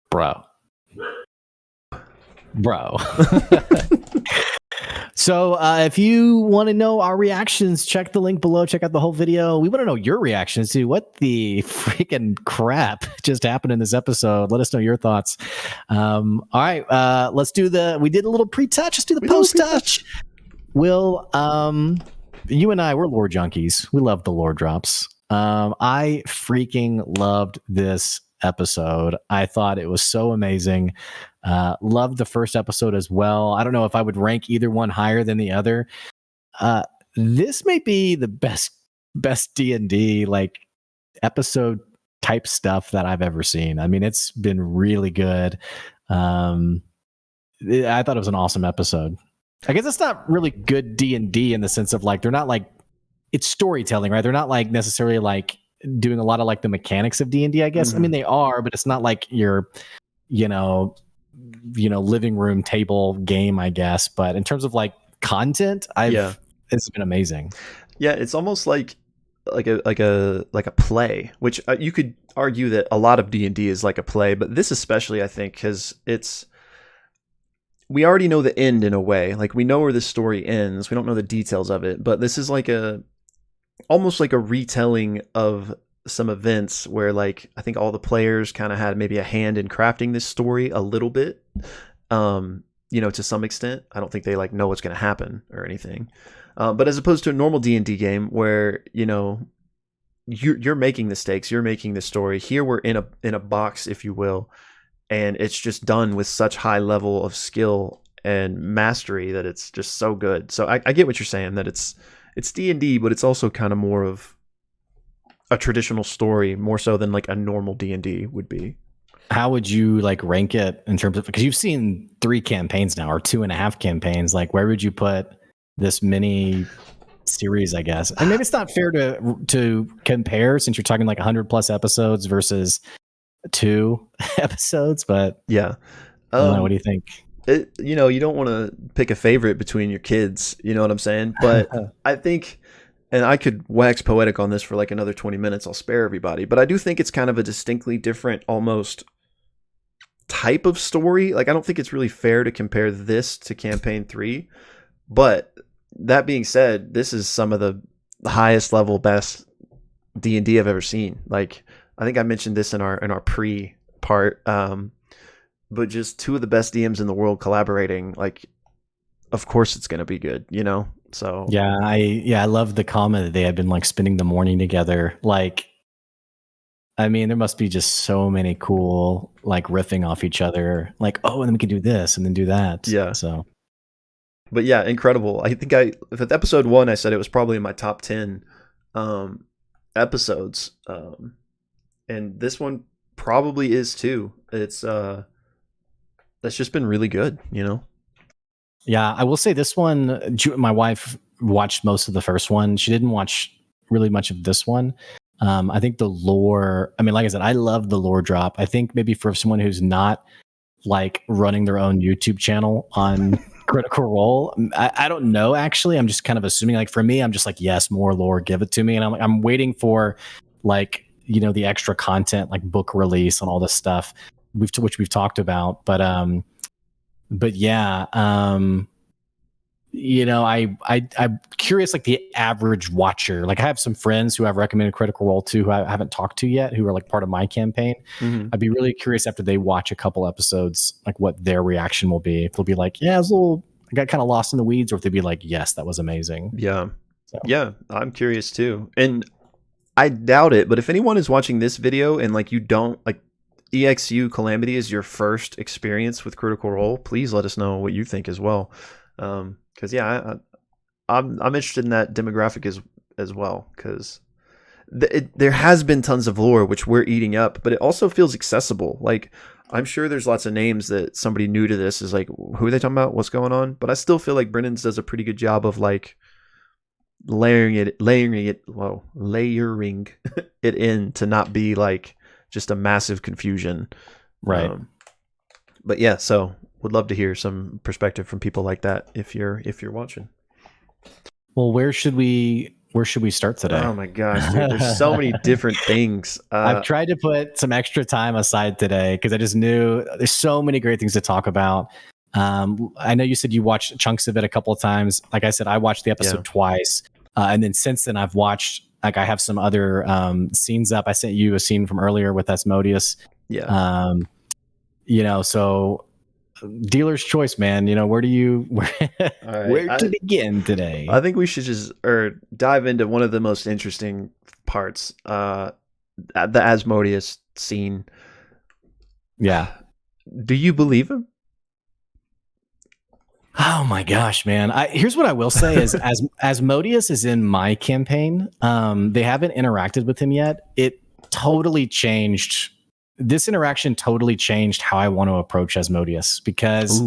Bro. So if you want to know our reactions, check the link below. Check out the whole video. We want to know your reactions to what the freaking crap just happened in this episode. Let us know your thoughts. All right, let's do we did a little pre-touch. Let's do the post-touch. Will, you and I, we're lore junkies. We love the lore drops. I freaking loved this episode. I thought it was so amazing. Loved the first episode as well. I don't know if I would rank either one higher than the other. This may be the best D&D like episode type stuff that I've ever seen. I mean, it's been really good. I thought it was an awesome episode. I guess it's not really good D&D in the sense of like, they're not like, it's storytelling, right? They're not like necessarily like doing a lot of like the mechanics of D&D, I guess. I mean, they are, but it's not like your, living room table game, I guess. But in terms of like content, it's been amazing. Yeah, it's almost like a play, which you could argue that a lot of D&D is like a play, but this especially, I think, because we already know the end in a way. Like, we know where the story ends. We don't know the details of it, but this is like almost like a retelling of some events where, like, I think all the players kind of had maybe a hand in crafting this story a little bit, to some extent. I don't think they like know what's going to happen or anything. But as opposed to a normal D&D game where, you're making the stakes, you're making the story. Here we're in a box, if you will, and it's just done with such high level of skill and mastery that it's just so good. So I get what you're saying, that it's D&D, but it's also kind of more of a traditional story, more so than like a normal D&D would be. How would you like rank it in terms of, because you've seen 3 campaigns now, or 2.5 campaigns, like where would you put this mini series, I guess? And maybe it's not fair to compare since you're talking like 100+ episodes versus 2 episodes, but yeah. I don't know, what do you think? You don't want to pick a favorite between your kids, you know what I'm saying? But I think, and I could wax poetic on this for like another 20 minutes, I'll spare everybody, but I do think it's kind of a distinctly different, almost type of story. Like, I don't think it's really fair to compare this to campaign 3, but that being said, this is some of the highest level, best D&D I've ever seen. Like, I think I mentioned this in our pre part, but just 2 of the best DMs in the world collaborating, like, of course it's going to be good, So yeah, I love the comment that they had been like spending the morning together. Like, I mean, there must be just so many cool like riffing off each other. Like, and then we can do this and then do that. Yeah. So, but yeah, incredible. I think with episode 1, I said it was probably in my top 10 episodes, and this one probably is too. It's that's just been really good, Yeah, I will say this one, my wife watched most of the first one. She didn't watch really much of this one. I think the lore, I mean, like I said, I love the lore drop. I think maybe for someone who's not like running their own YouTube channel on Critical Role, I don't know, actually. I'm just kind of assuming, like, for me, I'm just like, yes, more lore, give it to me. And I'm waiting for like, the extra content, like book release and all this stuff, which we've talked about. But yeah, I'm curious, like the average watcher. Like, I have some friends who I've recommended Critical Role to who I haven't talked to yet, who are like part of my campaign. Mm-hmm. I'd be really curious after they watch a couple episodes, like what their reaction will be. If they'll be like, yeah, I got kind of lost in the weeds, or if they'd be like, yes, that was amazing. Yeah. So. Yeah, I'm curious too. And I doubt it, but if anyone is watching this video and like you don't like EXU Calamity is your first experience with Critical Role, please let us know what you think as well. Because I'm interested in that demographic as well, because there has been tons of lore which we're eating up, but it also feels accessible. Like, I'm sure there's lots of names that somebody new to this is like, who are they talking about? What's going on? But I still feel like Brennan's does a pretty good job of like layering it in to not be like just a massive confusion. Right. But yeah, so would love to hear some perspective from people like that if you're watching. Well, where should we start today? Oh my gosh, dude, there's so many different things. I've tried to put some extra time aside today because I just knew there's so many great things to talk about. I know you said you watched chunks of it a couple of times. Like I said, I watched the episode twice. And then since then I've watched, like, I have some other scenes up. I sent you a scene from earlier with Asmodeus. Yeah. So dealer's choice, man. Where to begin today? I think we should just dive into one of the most interesting parts, the Asmodeus scene. Yeah. Do you believe him? Oh my gosh, man. Here's what I will say is as Asmodeus is in my campaign, they haven't interacted with him yet. This interaction totally changed how I want to approach Asmodeus, because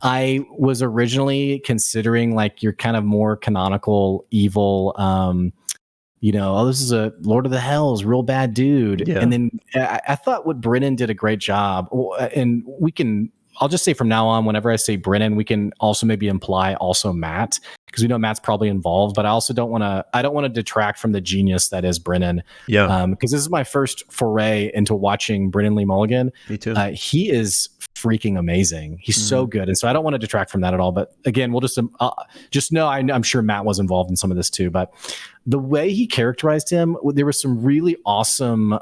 I was originally considering like your kind of more canonical evil, this is a Lord of the Hells, real bad dude. Yeah. And then I thought what Brennan did a great job, and I'll just say from now on, whenever I say Brennan, we can also maybe imply also Matt, because we know Matt's probably involved, but I also don't want to detract from the genius that is Brennan. Yeah. Because this is my first foray into watching Brennan Lee Mulligan. Me too. He is freaking amazing. He's so good. And so I don't want to detract from that at all. But again, we'll just know I'm sure Matt was involved in some of this too. But the way he characterized him, there was some really awesome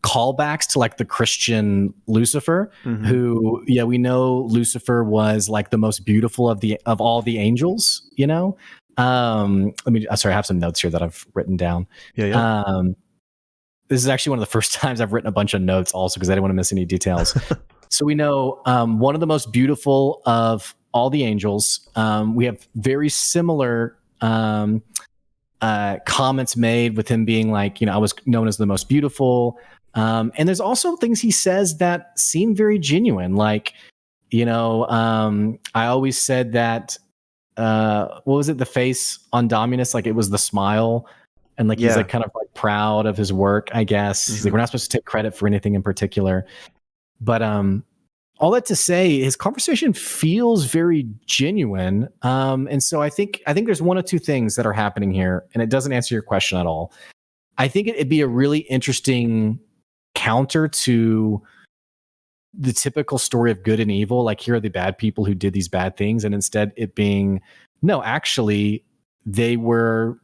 callbacks to like the Christian Lucifer, who, we know Lucifer was like the most beautiful of all the angels, I have some notes here that I've written down. This is actually one of the first times I've written a bunch of notes also, because I didn't want to miss any details. So we know one of the most beautiful of all the angels. We have very similar comments made with him being like, I was known as the most beautiful. And there's also things he says that seem very genuine. Like, I always said that, what was it? The face on Dominus, like it was the smile. And like, he's like kind of like proud of his work, I guess. He's like, we're not supposed to take credit for anything in particular. But all that to say, his conversation feels very genuine. And so I think there's one of two things that are happening here, and it doesn't answer your question at all. I think it'd be a really interesting counter to the typical story of good and evil. Like, here are the bad people who did these bad things, and instead it being, no, actually they were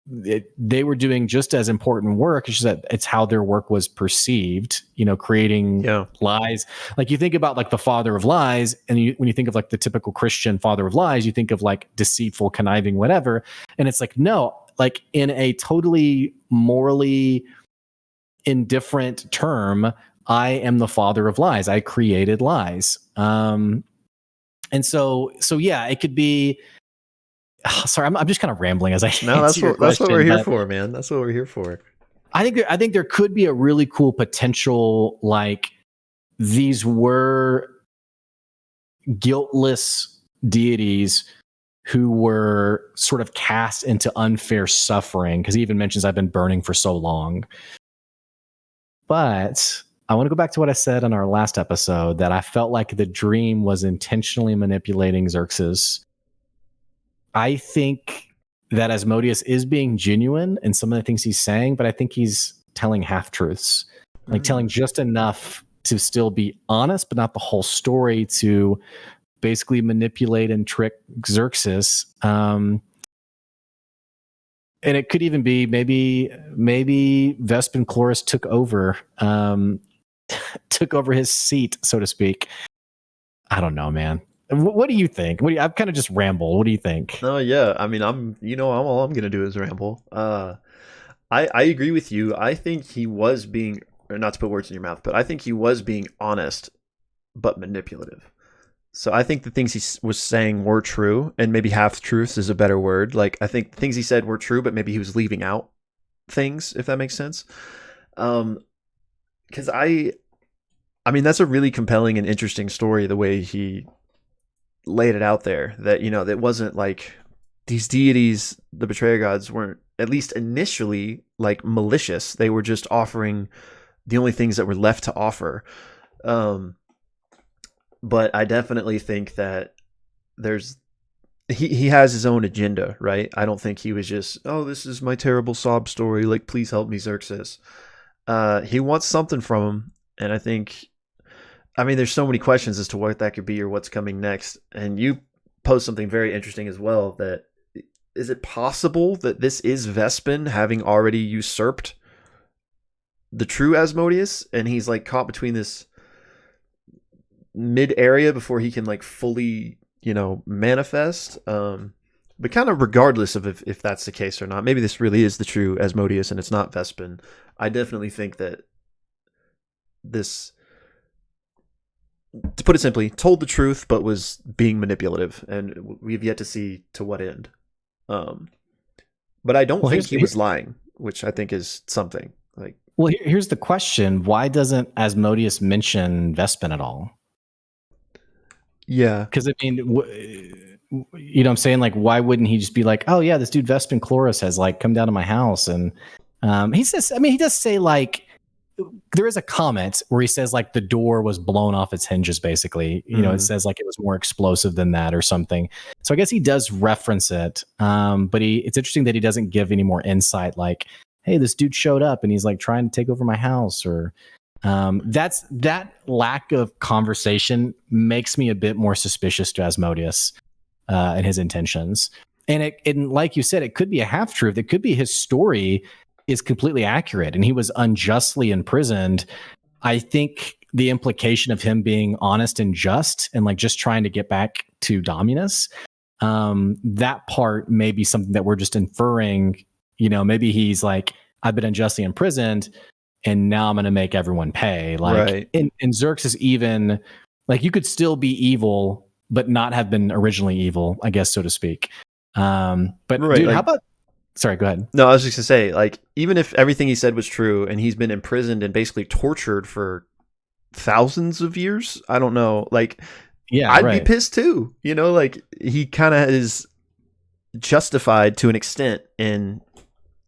doing just as important work. It's just that it's how their work was perceived, creating lies. Like, you think about like the father of lies, and when you think of like the typical Christian father of lies, you think of like deceitful, conniving, whatever. And it's like, no, like in a totally morally indifferent term, I am the father of lies. I created lies. And so yeah, it could be. Sorry, I'm just kind of rambling as I. No, that's what we're here for, man. That's what we're here for. I think there could be a really cool potential. Like, these were guiltless deities who were sort of cast into unfair suffering, because he even mentions I've been burning for so long. But I want to go back to what I said in our last episode, that I felt like the dream was intentionally manipulating Xerxes. I think that Asmodeus is being genuine in some of the things he's saying, but I think he's telling half-truths, like telling just enough to still be honest, but not the whole story, to basically manipulate and trick Xerxes. And it could even be maybe Vespin Chloris took over his seat, so to speak. I don't know, man. What do you think? I've kind of just rambled. What do you think? No, yeah. I mean, all I'm gonna do is ramble. I agree with you. I think he was being, or not to put words in your mouth, but I think he was being honest, but manipulative. So I think the things he was saying were true, and maybe half-truths is a better word. Like, I think the things he said were true, but maybe he was leaving out things, if that makes sense. Because I mean, that's a really compelling and interesting story, the way he laid it out there. That, that wasn't like these deities, the betrayer gods, weren't, at least initially, like malicious. They were just offering the only things that were left to offer. Um, but I definitely think that there's he has his own agenda, right? I don't think he was just, oh, this is my terrible sob story, like please help me, Xerxes. He wants something from him, and I think, I mean, there's so many questions as to what that could be or what's coming next. And you posed something very interesting as well. That is it possible that this is Vespin having already usurped the true Asmodeus, and he's like caught between this mid area before he can like fully, manifest. But kind of regardless of if that's the case or not, maybe this really is the true Asmodeus and it's not Vespin. I definitely think that this, to put it simply, told the truth but was being manipulative, and we've yet to see to what end. But I don't think he was lying, which I think is something. Like, well, here's the question: why doesn't Asmodeus mention Vespin at all? Yeah, because I mean, what I'm saying? Like, why wouldn't he just be like, oh yeah, this dude Vespin Chloris has like come down to my house, and he says, I mean, he does say like, there is a comment where he says like the door was blown off its hinges, basically. It says like it was more explosive than that or something. So I guess he does reference it. But it's interesting that he doesn't give any more insight, like, hey, this dude showed up and he's like trying to take over my house, or that lack of conversation makes me a bit more suspicious to Asmodeus and his intentions. And like you said, it could be a half truth. It could be his story is completely accurate and he was unjustly imprisoned. I think the implication of him being honest and just and like just trying to get back to Dominus, that part may be something that we're just inferring. Maybe he's like, I've been unjustly imprisoned and now I'm going to make everyone pay. Like, right. And Xerxes, even like, you could still be evil but not have been originally evil, I guess, so to speak. But right, dude, like, how about, sorry, go ahead. No, I was just gonna say, like, even if everything he said was true and he's been imprisoned and basically tortured for thousands of years, I don't know. Like, yeah, I'd be pissed too. Like, he kind of is justified to an extent in,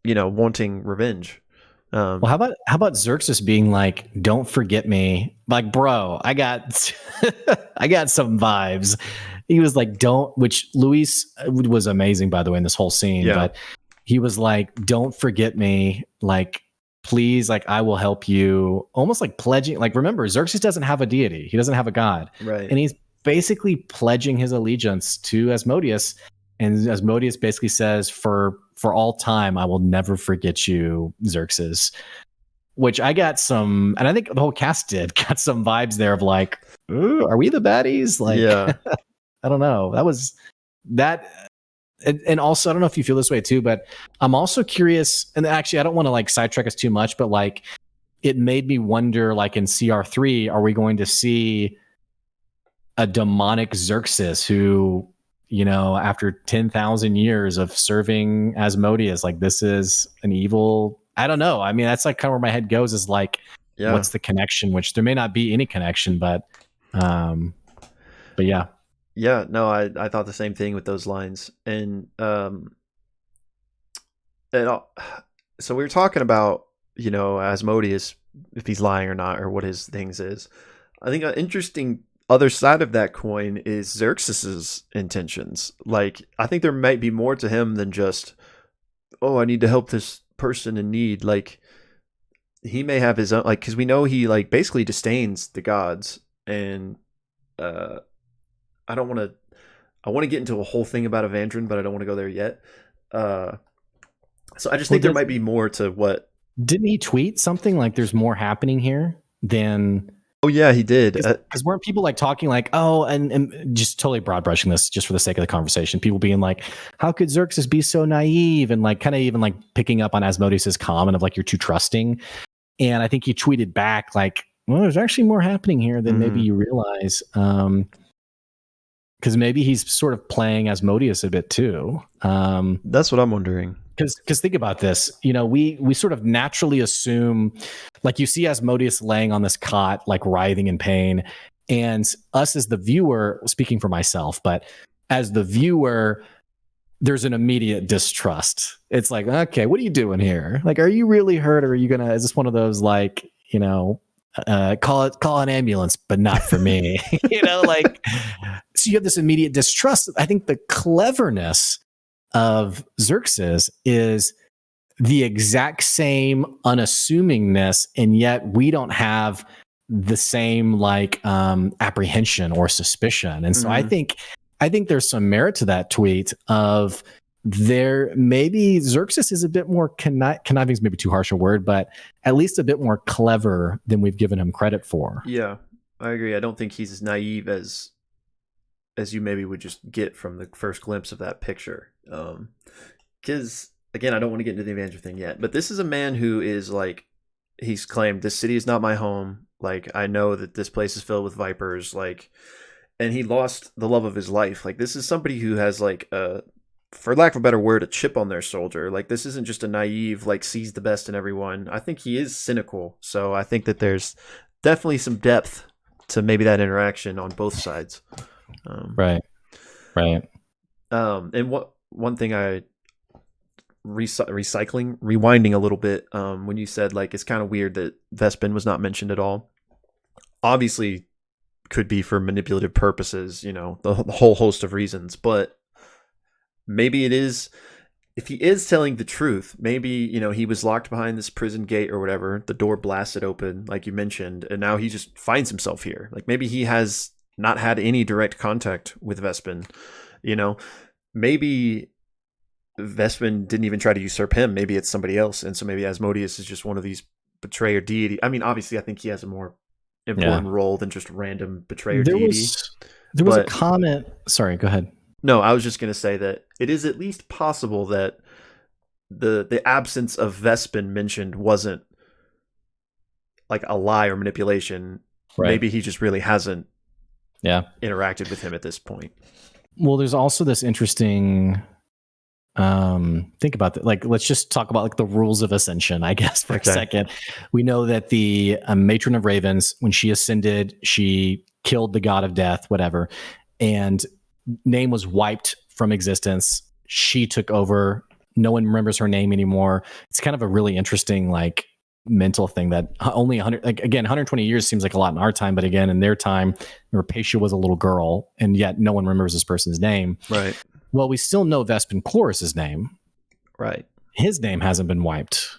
wanting revenge. Well, how about Xerxes being like, "Don't forget me," like, bro, I got I got some vibes. He was like, "Don't," which Luis was amazing, by the way, in this whole scene. Yeah. But he was like, "Don't forget me, like, please, like, I will help you." Almost like pledging. Like, remember, Xerxes doesn't have a deity; he doesn't have a god, right? And he's basically pledging his allegiance to Asmodeus. And Asmodeus basically says, for all time, I will never forget you, Xerxes. Which I got some, and I think the whole cast got some vibes there of like, are we the baddies? Like, yeah. I don't know. That was that. And also, I don't know if you feel this way too, but I'm also curious, and actually I don't want to like sidetrack us too much, but like it made me wonder, like in CR3, are we going to see a demonic Xerxes who, after 10,000 years of serving Asmodeus, like this is an evil, I don't know. I mean, that's like kind of where my head goes, is like, yeah, what's the connection? Which there may not be any connection, but yeah. Yeah, no, I thought the same thing with those lines. And so we were talking about, Asmodeus, if he's lying or not, or what his things is. I think an interesting other side of that coin is Xerxes's intentions. Like, I think there might be more to him than just, oh, I need to help this person in need. Like, he may have his own, like, because we know he like basically disdains the gods, and I want to get into a whole thing about Evandran, but I don't want to go there yet. So I just think there might be more to what. Didn't he tweet something like there's more happening here than? Oh yeah, he did. Because weren't people like talking like, oh, and just totally broad brushing this just for the sake of the conversation, people being like, how could Xerxes be so naive, and like kind of even like picking up on Asmodeus's comment of like, you're too trusting. And I think he tweeted back like, well, there's actually more happening here than maybe you realize. Because maybe he's sort of playing Asmodeus a bit too. That's what I'm wondering. Because think about this, we sort of naturally assume, like, you see Asmodeus laying on this cot, like writhing in pain, and us as the viewer, speaking for myself, but as the viewer, there's an immediate distrust. It's like, okay, what are you doing here? Like, are you really hurt, or are you is this one of those like, call an ambulance, but not for me. Like, so you have this immediate distrust. I think the cleverness of Xerxes is the exact same unassumingness, and yet we don't have the same like apprehension or suspicion. And so I think there's some merit to that tweet of there maybe Xerxes is a bit more conniving is maybe too harsh a word, but at least a bit more clever than we've given him credit for. Yeah, I agree. I don't think he's as naive as you maybe would just get from the first glimpse of that picture. Because again, I don't want to get into the Evandran thing yet, but this is a man who is like, he's claimed this city is not my home. Like, I know that this place is filled with vipers. Like, and he lost the love of his life. Like, this is somebody who has like for lack of a better word, a chip on their shoulder. Like, this isn't just a naive, like, sees the best in everyone. I think he is cynical. So I think that there's definitely some depth to maybe that interaction on both sides. Right. And one thing I rewinding a little bit, when you said like it's kind of weird that Vespin was not mentioned at all. Obviously, could be for manipulative purposes, the whole host of reasons, but maybe it is, if he is telling the truth, maybe, he was locked behind this prison gate or whatever, the door blasted open, like you mentioned, and now he just finds himself here. Like, maybe he has not had any direct contact with Vespin, maybe Vespin didn't even try to usurp him. Maybe it's somebody else. And so maybe Asmodeus is just one of these betrayer deity. I mean, obviously, I think he has a more important role than just random betrayer deity. There was a comment. Sorry, go ahead. No, I was just going to say that it is at least possible that the absence of Vespin mentioned wasn't like a lie or manipulation. Right. Maybe he just really hasn't interacted with him at this point. Well, there's also this interesting think about that. Like, let's just talk about like the rules of ascension, I guess, for a second. We know that the matron of ravens, when she ascended, she killed the god of death, whatever, and name was wiped from existence. She took over. No one remembers her name anymore. It's kind of a really interesting like mental thing that only 100, like again, 120 years seems like a lot in our time, but again, in their time, Rapacia was a little girl, and yet no one remembers this person's name. Right. Well, we still know Vespin Chloris' name. Right. His name hasn't been wiped,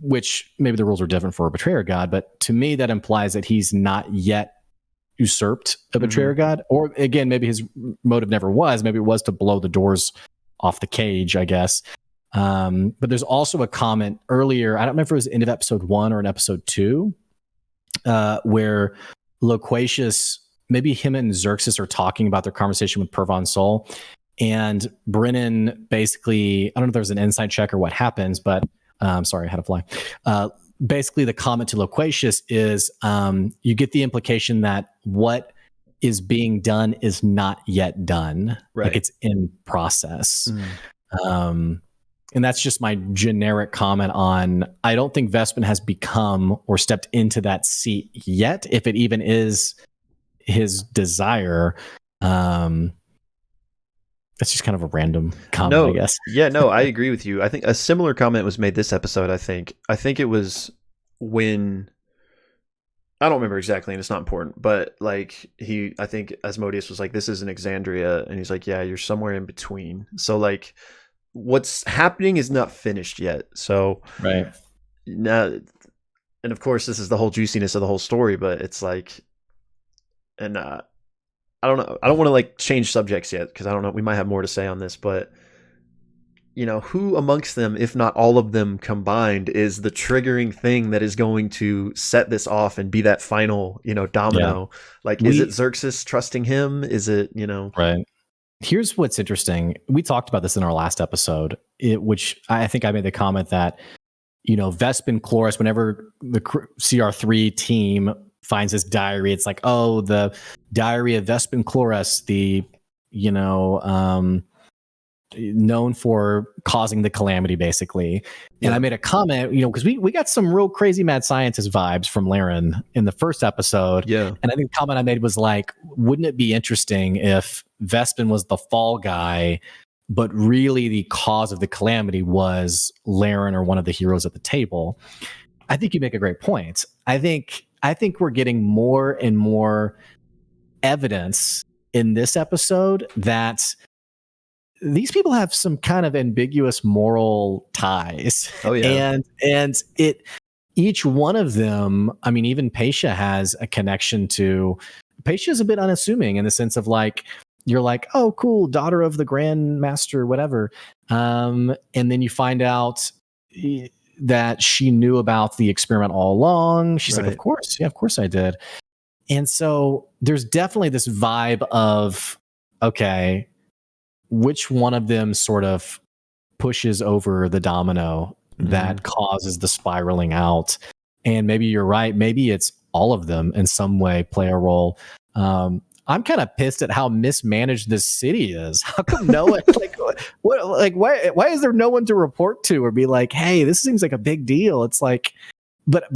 which maybe the rules are different for a betrayer god, but to me that implies that he's not yet usurped a betrayer god. Or again, maybe his motive never was. Maybe it was to blow the doors off the cage, I guess. But there's also a comment earlier, I don't remember if it was end of episode 1 or in episode 2, where Loquacious, maybe him and Xerxes are talking about their conversation with Pervon Sol. And Brennan basically, I don't know if there's an inside check or what happens, but sorry, I had to fly. Basically, the comment to Loquacious is you get the implication that what is being done is not yet done. Right. Like it's in process. And that's just my generic comment on, I don't think Vespin has become or stepped into that seat yet, if it even is his desire. That's just kind of a random comment, I guess. Yeah, no, I agree with you. I think a similar comment was made this episode, I think. I think it was when, I don't remember exactly, and it's not important, but like I think Asmodeus was like, this is an Exandria, and he's like, yeah, you're somewhere in between. So like, what's happening is not finished yet. So right now, and of course, this is the whole juiciness of the whole story, but it's like, and I don't know. I don't want to like change subjects yet because I don't know. We might have more to say on this, but who amongst them, if not all of them combined, is the triggering thing that is going to set this off and be that final, domino? Yeah. Like, is it Xerxes trusting him? Is it, Right. Here's what's interesting. We talked about this in our last episode, which I think I made the comment that, Vespin Chloris, whenever the CR3 team finds his diary, it's like, oh, the diary of Vespin Chloris, the known for causing the calamity, basically. And I made a comment, because we got some real crazy mad scientist vibes from Laren in the first episode. Yeah. And I think the comment I made was like, wouldn't it be interesting if Vespin was the fall guy, but really the cause of the calamity was Laren or one of the heroes at the table? I think you make a great point. I think I think we're getting more and more evidence in this episode that these people have some kind of ambiguous moral ties. Oh yeah. And each one of them, I mean, even Paisha has a connection to. Paisha is a bit unassuming in the sense of like, you're like, oh, cool, daughter of the Grand Master, whatever. And then you find out that she knew about the experiment all along. She's like, of course. Yeah, of course I did. And so there's definitely this vibe of, okay, which one of them sort of pushes over the domino that causes the spiraling out? And maybe you're right. Maybe it's all of them in some way play a role. I'm kind of pissed at how mismanaged this city is. How come no one why is there no one to report to or be like, hey, this seems like a big deal? It's like, but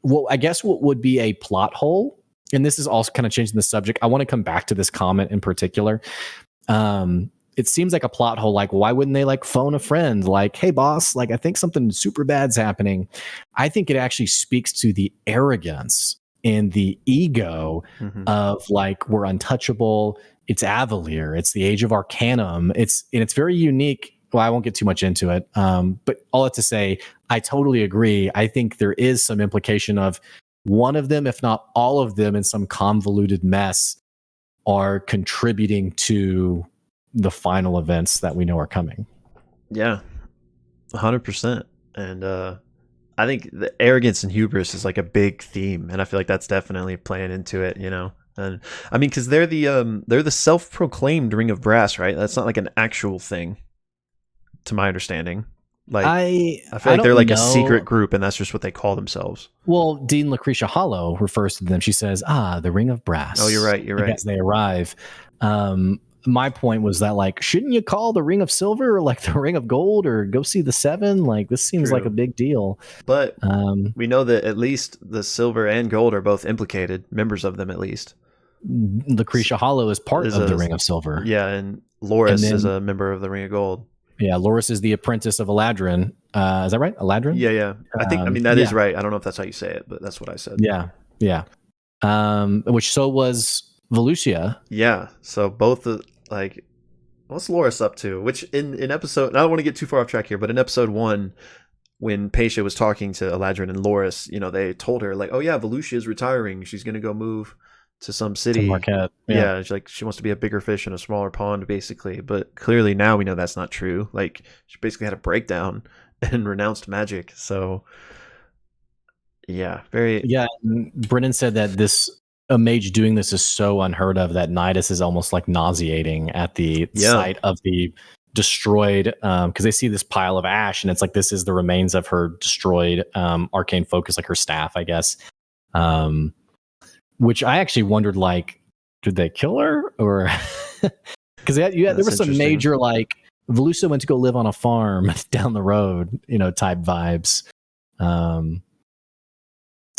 well, I guess what would be a plot hole, and this is also kind of changing the subject. I want to come back to this comment in particular. It seems like a plot hole. Like, why wouldn't they like phone a friend? Like, hey boss, like I think something super bad's happening. I think it actually speaks to the arrogance and the ego of like, we're untouchable. It's Avalier. It's the Age of Arcanum. It's very unique. Well, I won't get too much into it. But all that to say, I totally agree. I think there is some implication of one of them, if not all of them, in some convoluted mess are contributing to the final events that we know are coming. Yeah, 100%. And I think the arrogance and hubris is like a big theme, and I feel like that's definitely playing into it, you know. And I mean, because they're the self-proclaimed Ring of Brass, right? That's not like an actual thing, to my understanding. Like I feel like they're like a secret group, and that's just what they call themselves. Well, Dean Lucretia Hollow refers to them. She says, the Ring of Brass. Oh, you're right. You're right. As they arrive. My point was that, like, shouldn't you call the Ring of Silver or like the Ring of Gold or go see the Seven? Like, this seems like a big deal. But we know that at least the Silver and Gold are both implicated, members of them at least. Lucretia Hollow is part of the Ring of Silver. Yeah, and Loris is a member of the Ring of Gold. Yeah, Loris is the apprentice of Eladrin. Is that right? Eladrin? Yeah. I mean, that is right. I don't know if that's how you say it, but that's what I said. Yeah. Which so was Volusia. Yeah, so both like, what's Loris up to? Which in episode, I don't want to get too far off track here, but in episode 1, when Paisha was talking to Eladrin and Loris, you know, they told her like, oh yeah, Volusia is retiring. She's going to go move to some city. To Marquette. Yeah, she wants to be a bigger fish in a smaller pond, basically. But clearly now we know that's not true. Like, she basically had a breakdown and renounced magic. So yeah, Brennan said that a mage doing this is so unheard of that Nidus is almost like nauseating at the sight of the destroyed, because they see this pile of ash and it's like, this is the remains of her destroyed arcane focus, like her staff, I guess. Which I actually wondered, like, did they kill her? Or because there was some major, like, Volusia went to go live on a farm down the road, you know, type vibes. I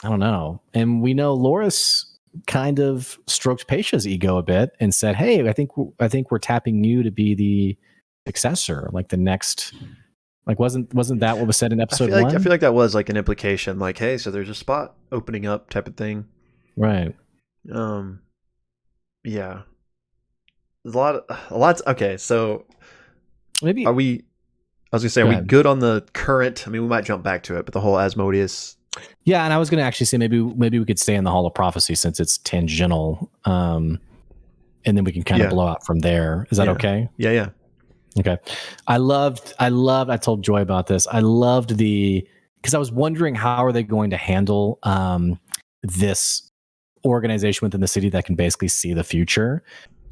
don't know. And we know Loris kind of stroked Paisha's ego a bit and said, hey, I think we're tapping you to be the successor, like the next. Like, wasn't that what was said in episode 1? I feel like that was like an implication, like, hey, so there's a spot opening up type of thing. Right. Yeah. There's a lot. Okay, so maybe are we good on the current? I mean, we might jump back to it, but the whole Asmodeus. Yeah, and I was going to actually say maybe we could stay in the Hall of Prophecy since it's tangential, and then we can kind of blow out from there. Is that okay? Yeah. Okay. I told Joy about this. I loved because I was wondering how are they going to handle this organization within the city that can basically see the future.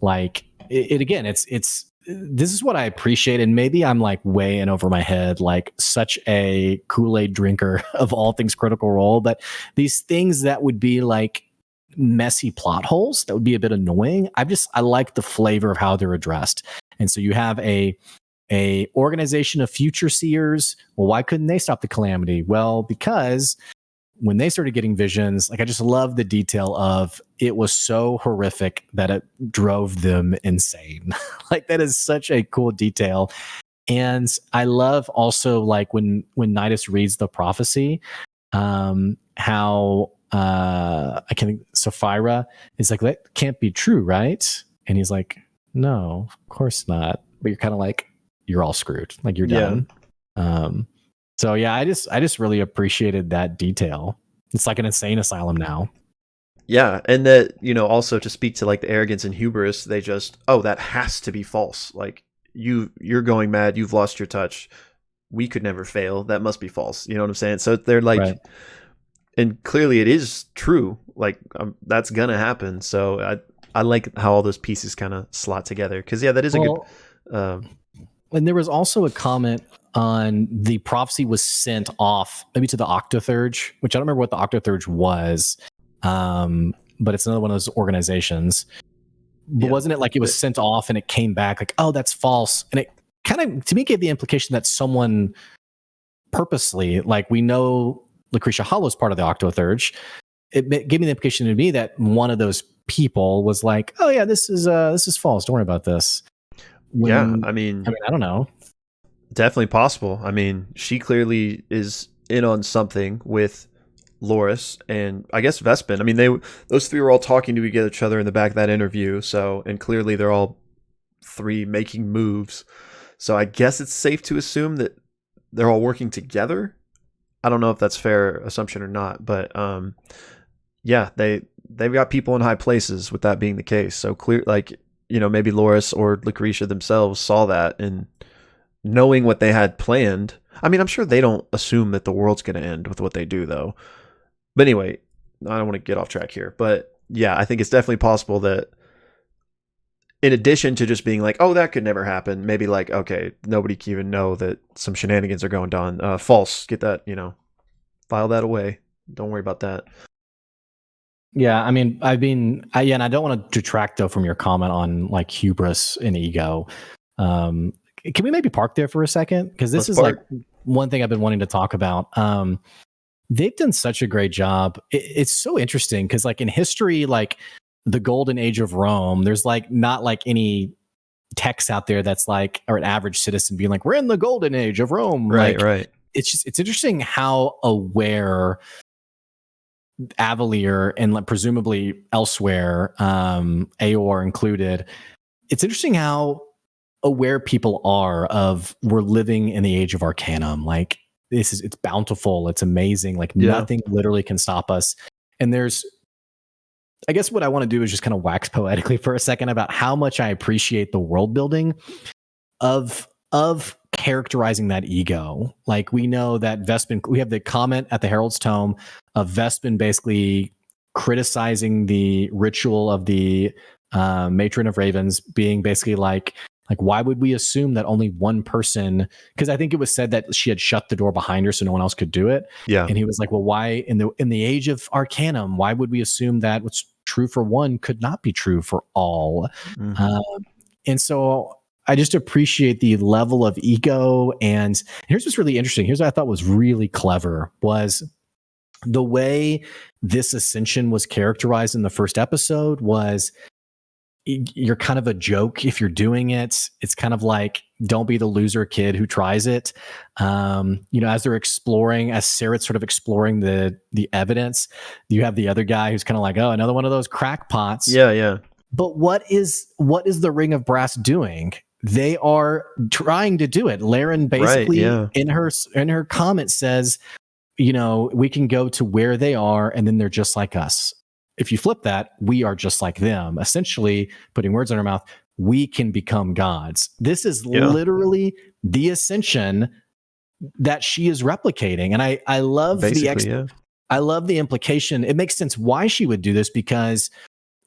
Like it's this is what I appreciate, and maybe I'm like way in over my head, like such a Kool-Aid drinker of all things Critical Role, but these things that would be like messy plot holes that would be a bit annoying, I like the flavor of how they're addressed. And so you have a organization of future seers. Well, why couldn't they stop the calamity? Well, because when they started getting visions, like, I just love the detail of it was so horrific that it drove them insane. Like, that is such a cool detail. And I love also, like, when Nidus reads the prophecy, how I can Sapphira is like, that can't be true, right? And he's like, no, of course not. But you're kind of like, you're all screwed. Like you're done. So yeah, I just really appreciated that detail. It's like an insane asylum now. Yeah, and that, also to speak to like the arrogance and hubris, they just, that has to be false. Like you're going mad, you've lost your touch. We could never fail. That must be false. You know what I'm saying? So they're like, right. And clearly it is true. Like that's gonna happen. So I like how all those pieces kind of slot together. Because that is a good. And there was also a comment on the prophecy was sent off maybe to the Octothurge, which I don't remember what the Octothurge was. But it's another one of those organizations. But wasn't it like it was sent off and it came back like, oh, that's false? And it kind of, to me, gave the implication that someone purposely, like we know Lucretia Hollow's part of the Octothurge. It gave me the implication to me that one of those people was like, oh yeah, this is false. Don't worry about this. I mean, I don't know. Definitely possible. I mean, she clearly is in on something with Loris and I guess Vespin. I mean, those three were all talking to each other in the back of that interview. So, and clearly they're all three making moves. So I guess it's safe to assume that they're all working together. I don't know if that's a fair assumption or not, but they've got people in high places with that being the case. So clear, like, maybe Loris or Lucretia themselves saw that and knowing what they had planned. I mean, I'm sure they don't assume that the world's going to end with what they do, though. But anyway, I don't want to get off track here. But yeah, I think it's definitely possible that in addition to just being like, oh, that could never happen, maybe like, okay, nobody can even know that some shenanigans are going on. False. Get that, file that away. Don't worry about that. Yeah, I mean, and I don't want to detract though from your comment on like hubris and ego. Can we maybe park there for a second? Because this is like one thing I've been wanting to talk about. They've done such a great job. It's so interesting because like in history, like the golden age of Rome, there's like not like any text out there that's like, or an average citizen being like, we're in the golden age of Rome. Right, like, right. It's interesting how aware Avalier and like presumably elsewhere, Aor included. It's interesting how aware people are of we're living in the age of Arcanum. Like it's bountiful, it's amazing. Like nothing literally can stop us. And I guess what I want to do is just kind of wax poetically for a second about how much I appreciate the world building of characterizing that ego. Like we know that Vespin, we have the comment at the Herald's Tome of Vespin basically criticizing the ritual of the Matron of Ravens being basically like why would we assume that only one person, because I think it was said that she had shut the door behind her so no one else could do it. Yeah. And he was like, well, why in the age of Arcanum, why would we assume that what's true for one could not be true for all? Mm-hmm. And so I just appreciate the level of ego. And here's what's really interesting. Here's what I thought was really clever was the way this ascension was characterized in the first episode was you're kind of a joke if you're doing it. It's kind of like, don't be the loser kid who tries it. As they're exploring, as Sarah's sort of exploring the evidence, you have the other guy who's kind of like, oh, another one of those crackpots. Yeah. But what is the Ring of Brass doing? They are trying to do it. Laren basically in her comment says, we can go to where they are and then they're just like us. If you flip that, we are just like them. Essentially, putting words in our mouth, we can become gods. This is literally the ascension that she is replicating. And I love I love the implication. It makes sense why she would do this because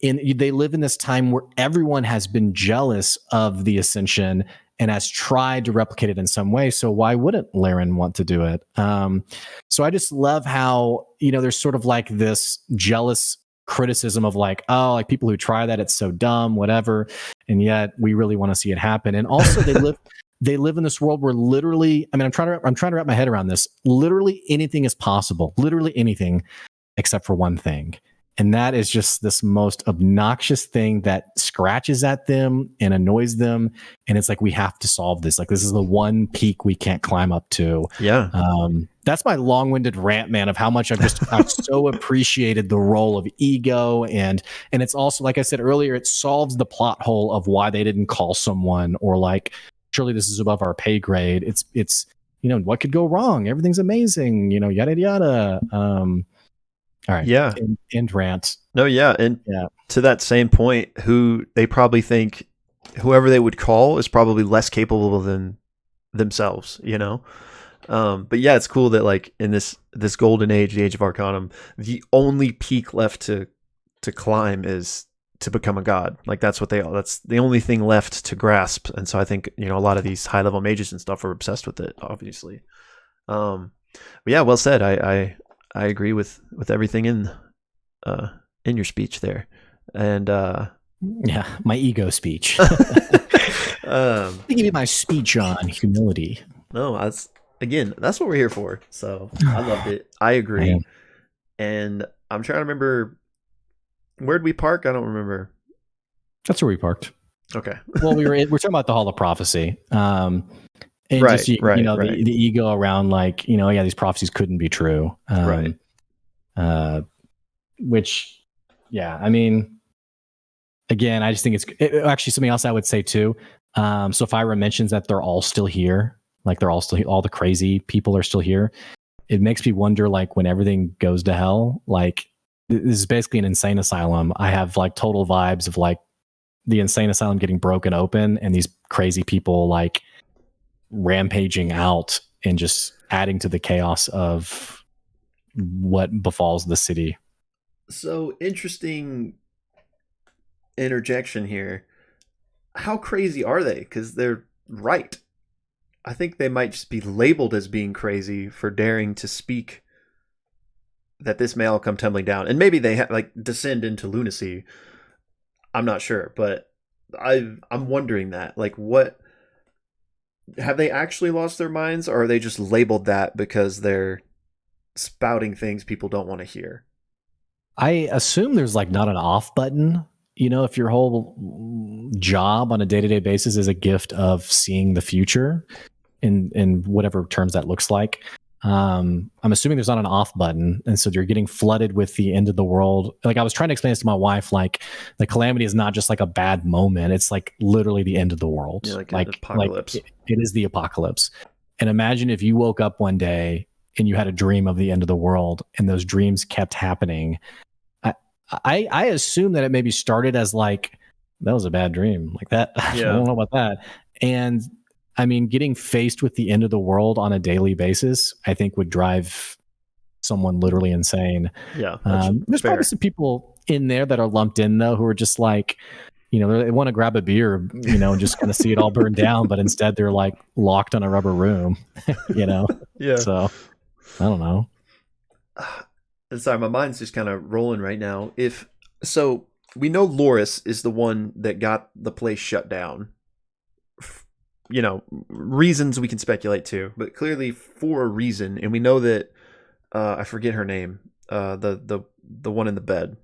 they live in this time where everyone has been jealous of the ascension and has tried to replicate it in some way. So why wouldn't Laren want to do it? So I just love how, there's sort of like this jealous criticism of like, oh, like people who try that, it's so dumb, whatever. And yet we really want to see it happen. And also they live in this world where literally, I'm trying to wrap my head around this. Literally anything is possible, literally anything except for one thing. And that is just this most obnoxious thing that scratches at them and annoys them. And it's like, we have to solve this. Like, this is the one peak we can't climb up to. Yeah. that's my long-winded rant, man, of how much I've so appreciated the role of ego, and it's also, like I said earlier, it solves the plot hole of why they didn't call someone, or like, surely this is above our pay grade. It's what could go wrong? Everything's amazing, yada yada. All right, Yeah. end rant. No, yeah, and Yeah. to that same point, who they probably think whoever they would call is probably less capable than themselves, But yeah, it's cool that like in this golden age, the Age of Arcanum, the only peak left to climb is to become a god. Like that's the only thing left to grasp. And so I think a lot of these high level mages and stuff are obsessed with it, obviously. But yeah, well said. I agree with everything in your speech there, and yeah, my ego speech. Give me my speech on humility. No, that's what we're here for. So I loved it. I agree. And I'm trying to remember, where'd we park? I don't remember. That's where we parked. Okay. Well, we're talking about the Hall of Prophecy. And right, just, the ego around like, these prophecies couldn't be true. Right. Which, yeah, I mean, again, I just think it's actually something else I would say too. So Fyra mentions that they're all still here. Like they're all the crazy people are still here. It makes me wonder, like when everything goes to hell, like this is basically an insane asylum. I have like total vibes of like the insane asylum getting broken open and these crazy people like rampaging out and just adding to the chaos of what befalls the city. So interesting interjection here. How crazy are they? Because they're right. I think they might just be labeled as being crazy for daring to speak that this may all come tumbling down. And maybe they descend into lunacy. I'm not sure, but I'm wondering that. Like, what have they actually lost their minds, or are they just labeled that because they're spouting things people don't want to hear? I assume there's like not an off button. If your whole job on a day-to-day basis is a gift of seeing the future in whatever terms that looks like, I'm assuming there's not an off button, and so you're getting flooded with the end of the world. Like I was trying to explain this to my wife, like the calamity is not just like a bad moment; it's like literally the end of the world. Yeah, like an apocalypse. Like it is the apocalypse. And imagine if you woke up one day and you had a dream of the end of the world, and those dreams kept happening. I assume that it maybe started as like, that was a bad dream, like that. Yeah. I don't know about that. And I mean, getting faced with the end of the world on a daily basis, I think would drive someone literally insane. Yeah. There's fair. Probably some people in there that are lumped in though, who are just like, they want to grab a beer, and just kind of see it all burn down, but instead they're like locked on a rubber room, Yeah. So I don't know. Sorry, my mind's just kind of rolling right now. So we know Loris is the one that got the place shut down. Reasons we can speculate to, but clearly for a reason. And we know that I forget her name. The one in the bed.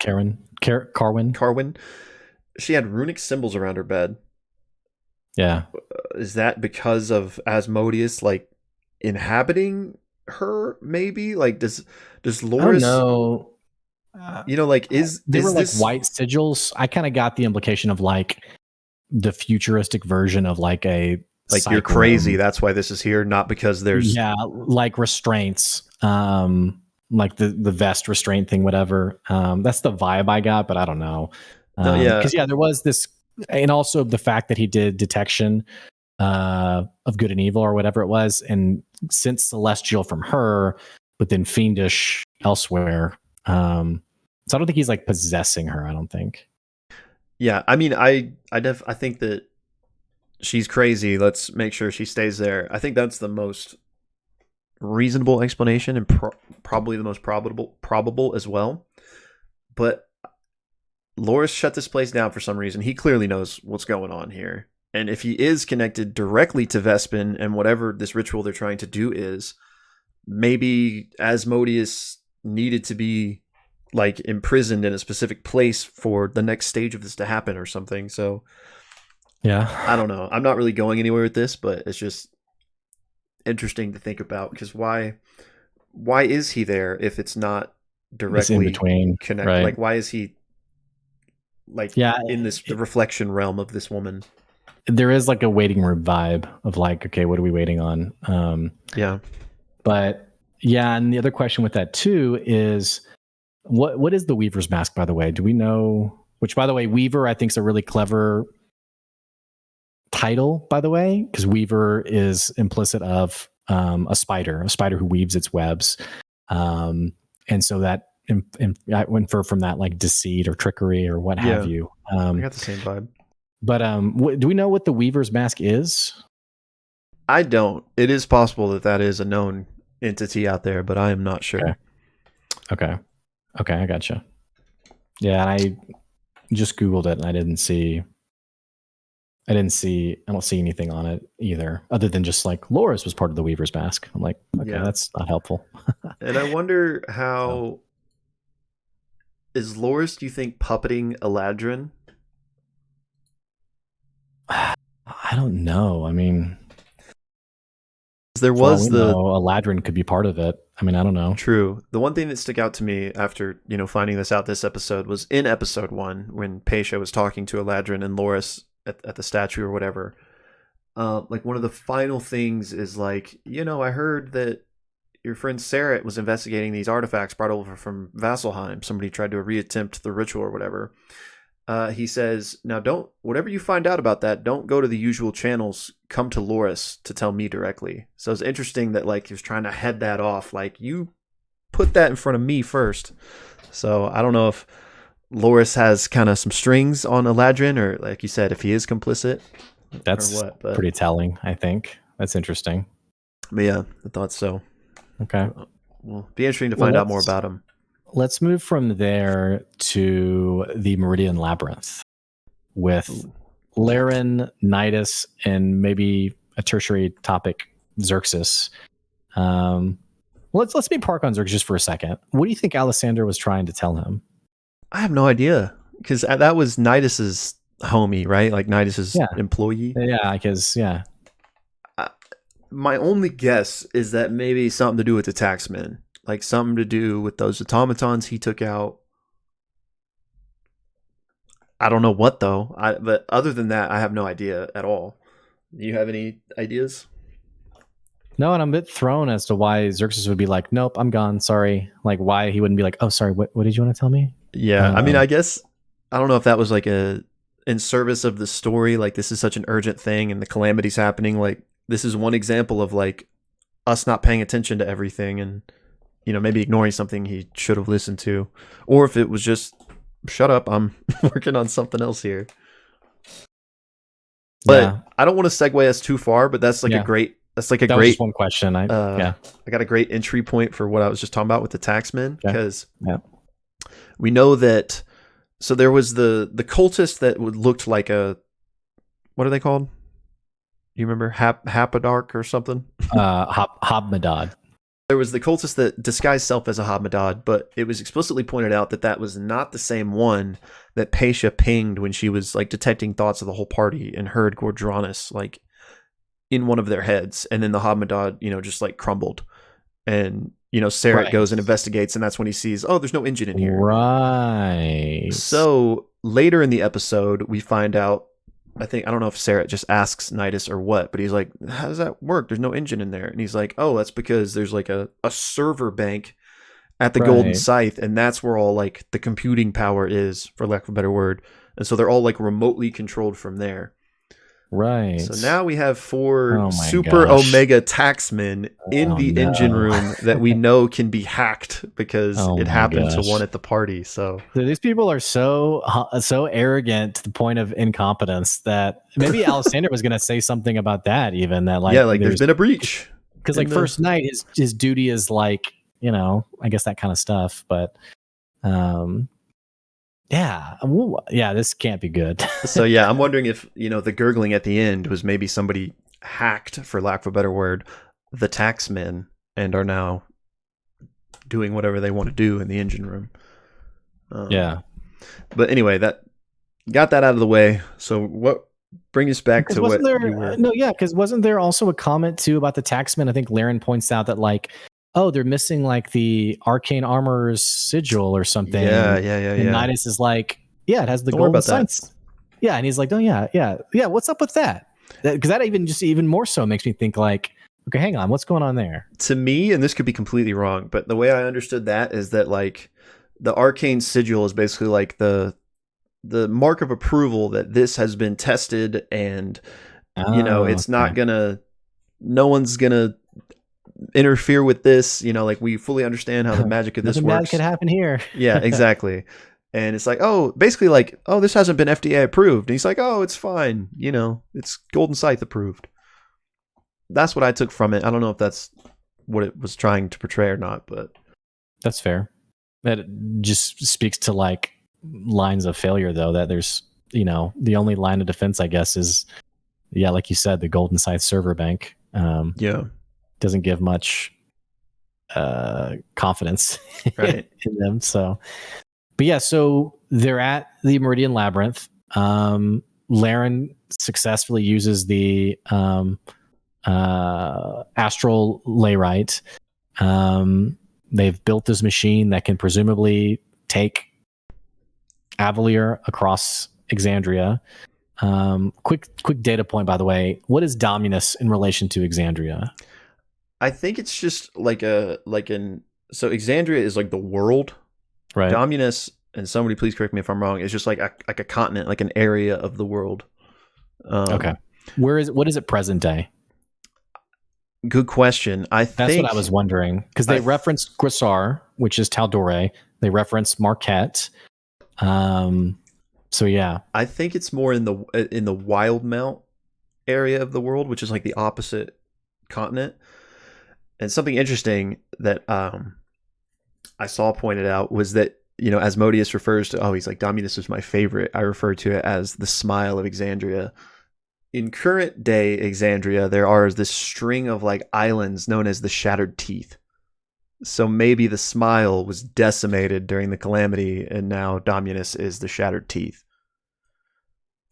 Carwyn. She had runic symbols around her bed. Yeah. Is that because of Asmodeus like inhabiting her? Maybe like does Loris? I don't know. Like they were like white sigils. I kind of got the implication of like the futuristic version of like a like you're crazy. That's why this is here, not because there's like restraints, like the vest restraint thing, whatever. That's the vibe I got, but I don't know. Because there was this, and also the fact that he did detection of good and evil or whatever it was, and since celestial from her, but then fiendish elsewhere. So I don't think he's like possessing her. I don't think. Yeah, I mean, I think that she's crazy. Let's make sure she stays there. I think that's the most reasonable explanation and probably the most probable as well. But Loris shut this place down for some reason. He clearly knows what's going on here. And if he is connected directly to Vespin and whatever this ritual they're trying to do is, maybe Asmodeus needed to be like imprisoned in a specific place for the next stage of this to happen or something. So yeah, I don't know. I'm not really going anywhere with this, but it's interesting to think about, because why is he there if it's not It's directly in between, connected? right? Like, why is he like Yeah, in the reflection realm of this woman? there is like a waiting room vibe of like, okay, what are we waiting on? Yeah. But yeah, and the other question with that too is what is the Weaver's mask, by the way? Do we know? Which, by the way, Weaver I think is a really clever title, by the way, because Weaver is implicit of a spider who weaves its webs, and so that I infer from that like deceit or trickery or what have you. I got the same vibe. But do we know what the Weaver's mask is? I don't. It is possible that is a known entity out there, but I am not sure. Okay, I gotcha. Yeah, I just Googled it and I don't see anything on it either, other than just like Loris was part of the Weaver's mask. I'm like, okay, that's not helpful. And I wonder how is Loris, do you think, puppeting Evandran? I don't know. I mean, there was Evandran could be part of it. I mean, I don't know. True. The one thing that stuck out to me after, finding this out this episode was in episode 1 when Pesha was talking to Evandran and Loris at the statue or whatever. Like one of the final things is like, I heard that your friend Sarah was investigating these artifacts brought over from Vasselheim. Somebody tried to reattempt the ritual or whatever. He says, now whatever you find out about that, don't go to the usual channels. Come to Loris to tell me directly. So it's interesting that like he was trying to head that off. Like, you put that in front of me first. So I don't know if Loris has kind of some strings on Evandran, or like you said, if he is complicit. That's pretty telling, I think. That's interesting. But yeah, I thought so. Okay. Well, be interesting to find out more about him. Let's move from there to the Meridian Labyrinth with Laren, Nidus, and maybe a tertiary topic, Xerxes. Let's be park on Xerxes just for a second. What do you think Alessander was trying to tell him? I have no idea, because that was Nidus's homie, right? Like Nidus's employee. Yeah, because my only guess is that maybe something to do with the taxmen. Like something to do with those automatons he took out. I don't know what though. But other than that, I have no idea at all. Do you have any ideas? No, and I'm a bit thrown as to why Xerxes would be like, nope, I'm gone. Sorry. Like why he wouldn't be like, oh, sorry. What did you want to tell me? Yeah. I mean, I guess, I don't know if that was like in service of the story. Like this is such an urgent thing and the calamity's happening. Like this is one example of like us not paying attention to everything and, maybe ignoring something he should have listened to, or if it was just shut up, I'm working on something else here. But I don't want to segue us too far, but that's like a great, that was just one question. I got a great entry point for what I was just talking about with the taxmen, because we know that, so there was the cultist that looked like what are they called? You remember Hapadark or something? Hobmadad. There was the cultist that disguised self as a Hobmadad, but it was explicitly pointed out that was not the same one that Pesha pinged when she was like detecting thoughts of the whole party and heard Gordranus like in one of their heads, and then the Hobmadad, just like crumbled, and Sarah goes and investigates, and that's when he sees, oh, there's no engine in here. Right. So later in the episode, we find out. I don't know if Sarah just asks Nidus or what, but he's like, how does that work? There's no engine in there. And he's like, oh, that's because there's like a server bank at the Golden Scythe, and that's where all like the computing power is, for lack of a better word. And so they're all like remotely controlled from there. Right. So now we have 4 super omega taxmen in the engine room that we know can be hacked because it happened to one at the party. So these people are so arrogant to the point of incompetence that maybe Alessander was going to say something about that, even that like there's been a breach, because like first night his duty is like I guess that kind of stuff, but this can't be good. So I'm wondering if the gurgling at the end was maybe somebody hacked, for lack of a better word, the taxmen, and are now doing whatever they want to do in the engine room. But anyway, that got that out of the way. So what bring us back to what there, you were. no, yeah, because wasn't there also a comment too about the taxman? I think Laren points out that like, oh, they're missing like the arcane armor's sigil or something. Yeah, And Nidus is like, yeah, it has the Don't worry golden about that. sights. Yeah, and he's like, oh yeah. What's up with that? Because that even more so makes me think like, okay, hang on, what's going on there? To me, and this could be completely wrong, but the way I understood that is that like the arcane sigil is basically like the mark of approval that this has been tested, and it's not gonna, no one's gonna interfere with this. Like we fully understand how the magic of this Nothing works. bad could happen here. Yeah, exactly. And it's like, oh, basically like, oh, this hasn't been FDA approved. And he's like, oh, it's fine. It's Golden Scythe approved. That's what I took from it. I don't know if that's what it was trying to portray or not, but that's fair. That just speaks to like lines of failure, though, that there's, the only line of defense, I guess, is, yeah, like you said, the Golden Scythe server bank. Doesn't give much confidence right. in them. So, but yeah, so they're at the Meridian Labyrinth. Laren successfully uses the astral layrite. They've built this machine that can presumably take Avalier across Exandria. Quick data point, by the way. What is Dominus in relation to Exandria? I think it's just so Exandria is like the world. Right. Dominus, and somebody please correct me if I'm wrong, is just like a continent, like an area of the world. Okay. What is it present day? Good question. That's what I was wondering, because they reference Grisar, which is Taldore. They reference Marquette. So yeah, I think it's more in the Wildmount area of the world, which is like the opposite continent. And something interesting that I saw pointed out was that Asmodeus refers to, he's like, Dominus is my favorite. I refer to it as the smile of Exandria. In current day Exandria, there are this string of like islands known as the Shattered Teeth. So maybe the smile was decimated during the Calamity, and now Dominus is the Shattered Teeth.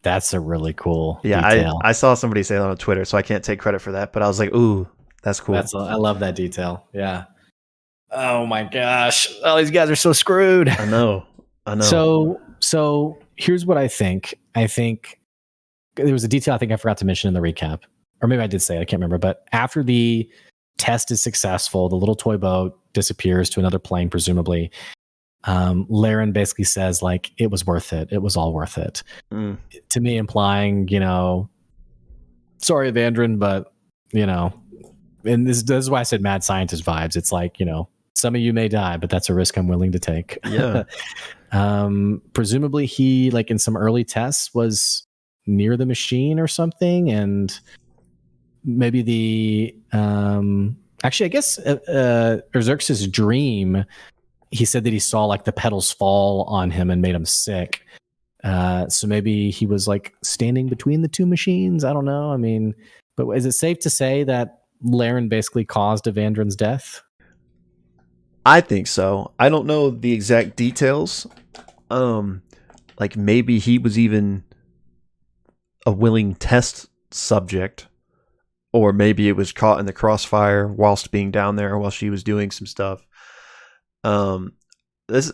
That's a really cool detail. I saw somebody say that on Twitter, so I can't take credit for that, but I was like, ooh, that's cool. I love that detail. Yeah. Oh my gosh. Oh, these guys are so screwed. I know. So here's what I think. I think there was a detail I think I forgot to mention in the recap, or maybe I did say it, I can't remember. But after the test is successful, the little toy boat disappears to another plane, presumably. Laren basically says like, it was worth it. It was all worth it. To me, implying, sorry, Evandran, but and this is why I said mad scientist vibes. It's like, some of you may die, but that's a risk I'm willing to take. Yeah. Presumably he, like in some early tests, was near the machine or something, and maybe the actually I guess Xerxes' dream, he said that he saw like the petals fall on him and made him sick. So maybe he was like standing between the two machines. I don't know. I mean, but is it safe to say that Laren basically caused Evandran's death? I think so. I don't know the exact details. Like maybe he was even a willing test subject, or maybe it was caught in the crossfire whilst being down there while she was doing some stuff. This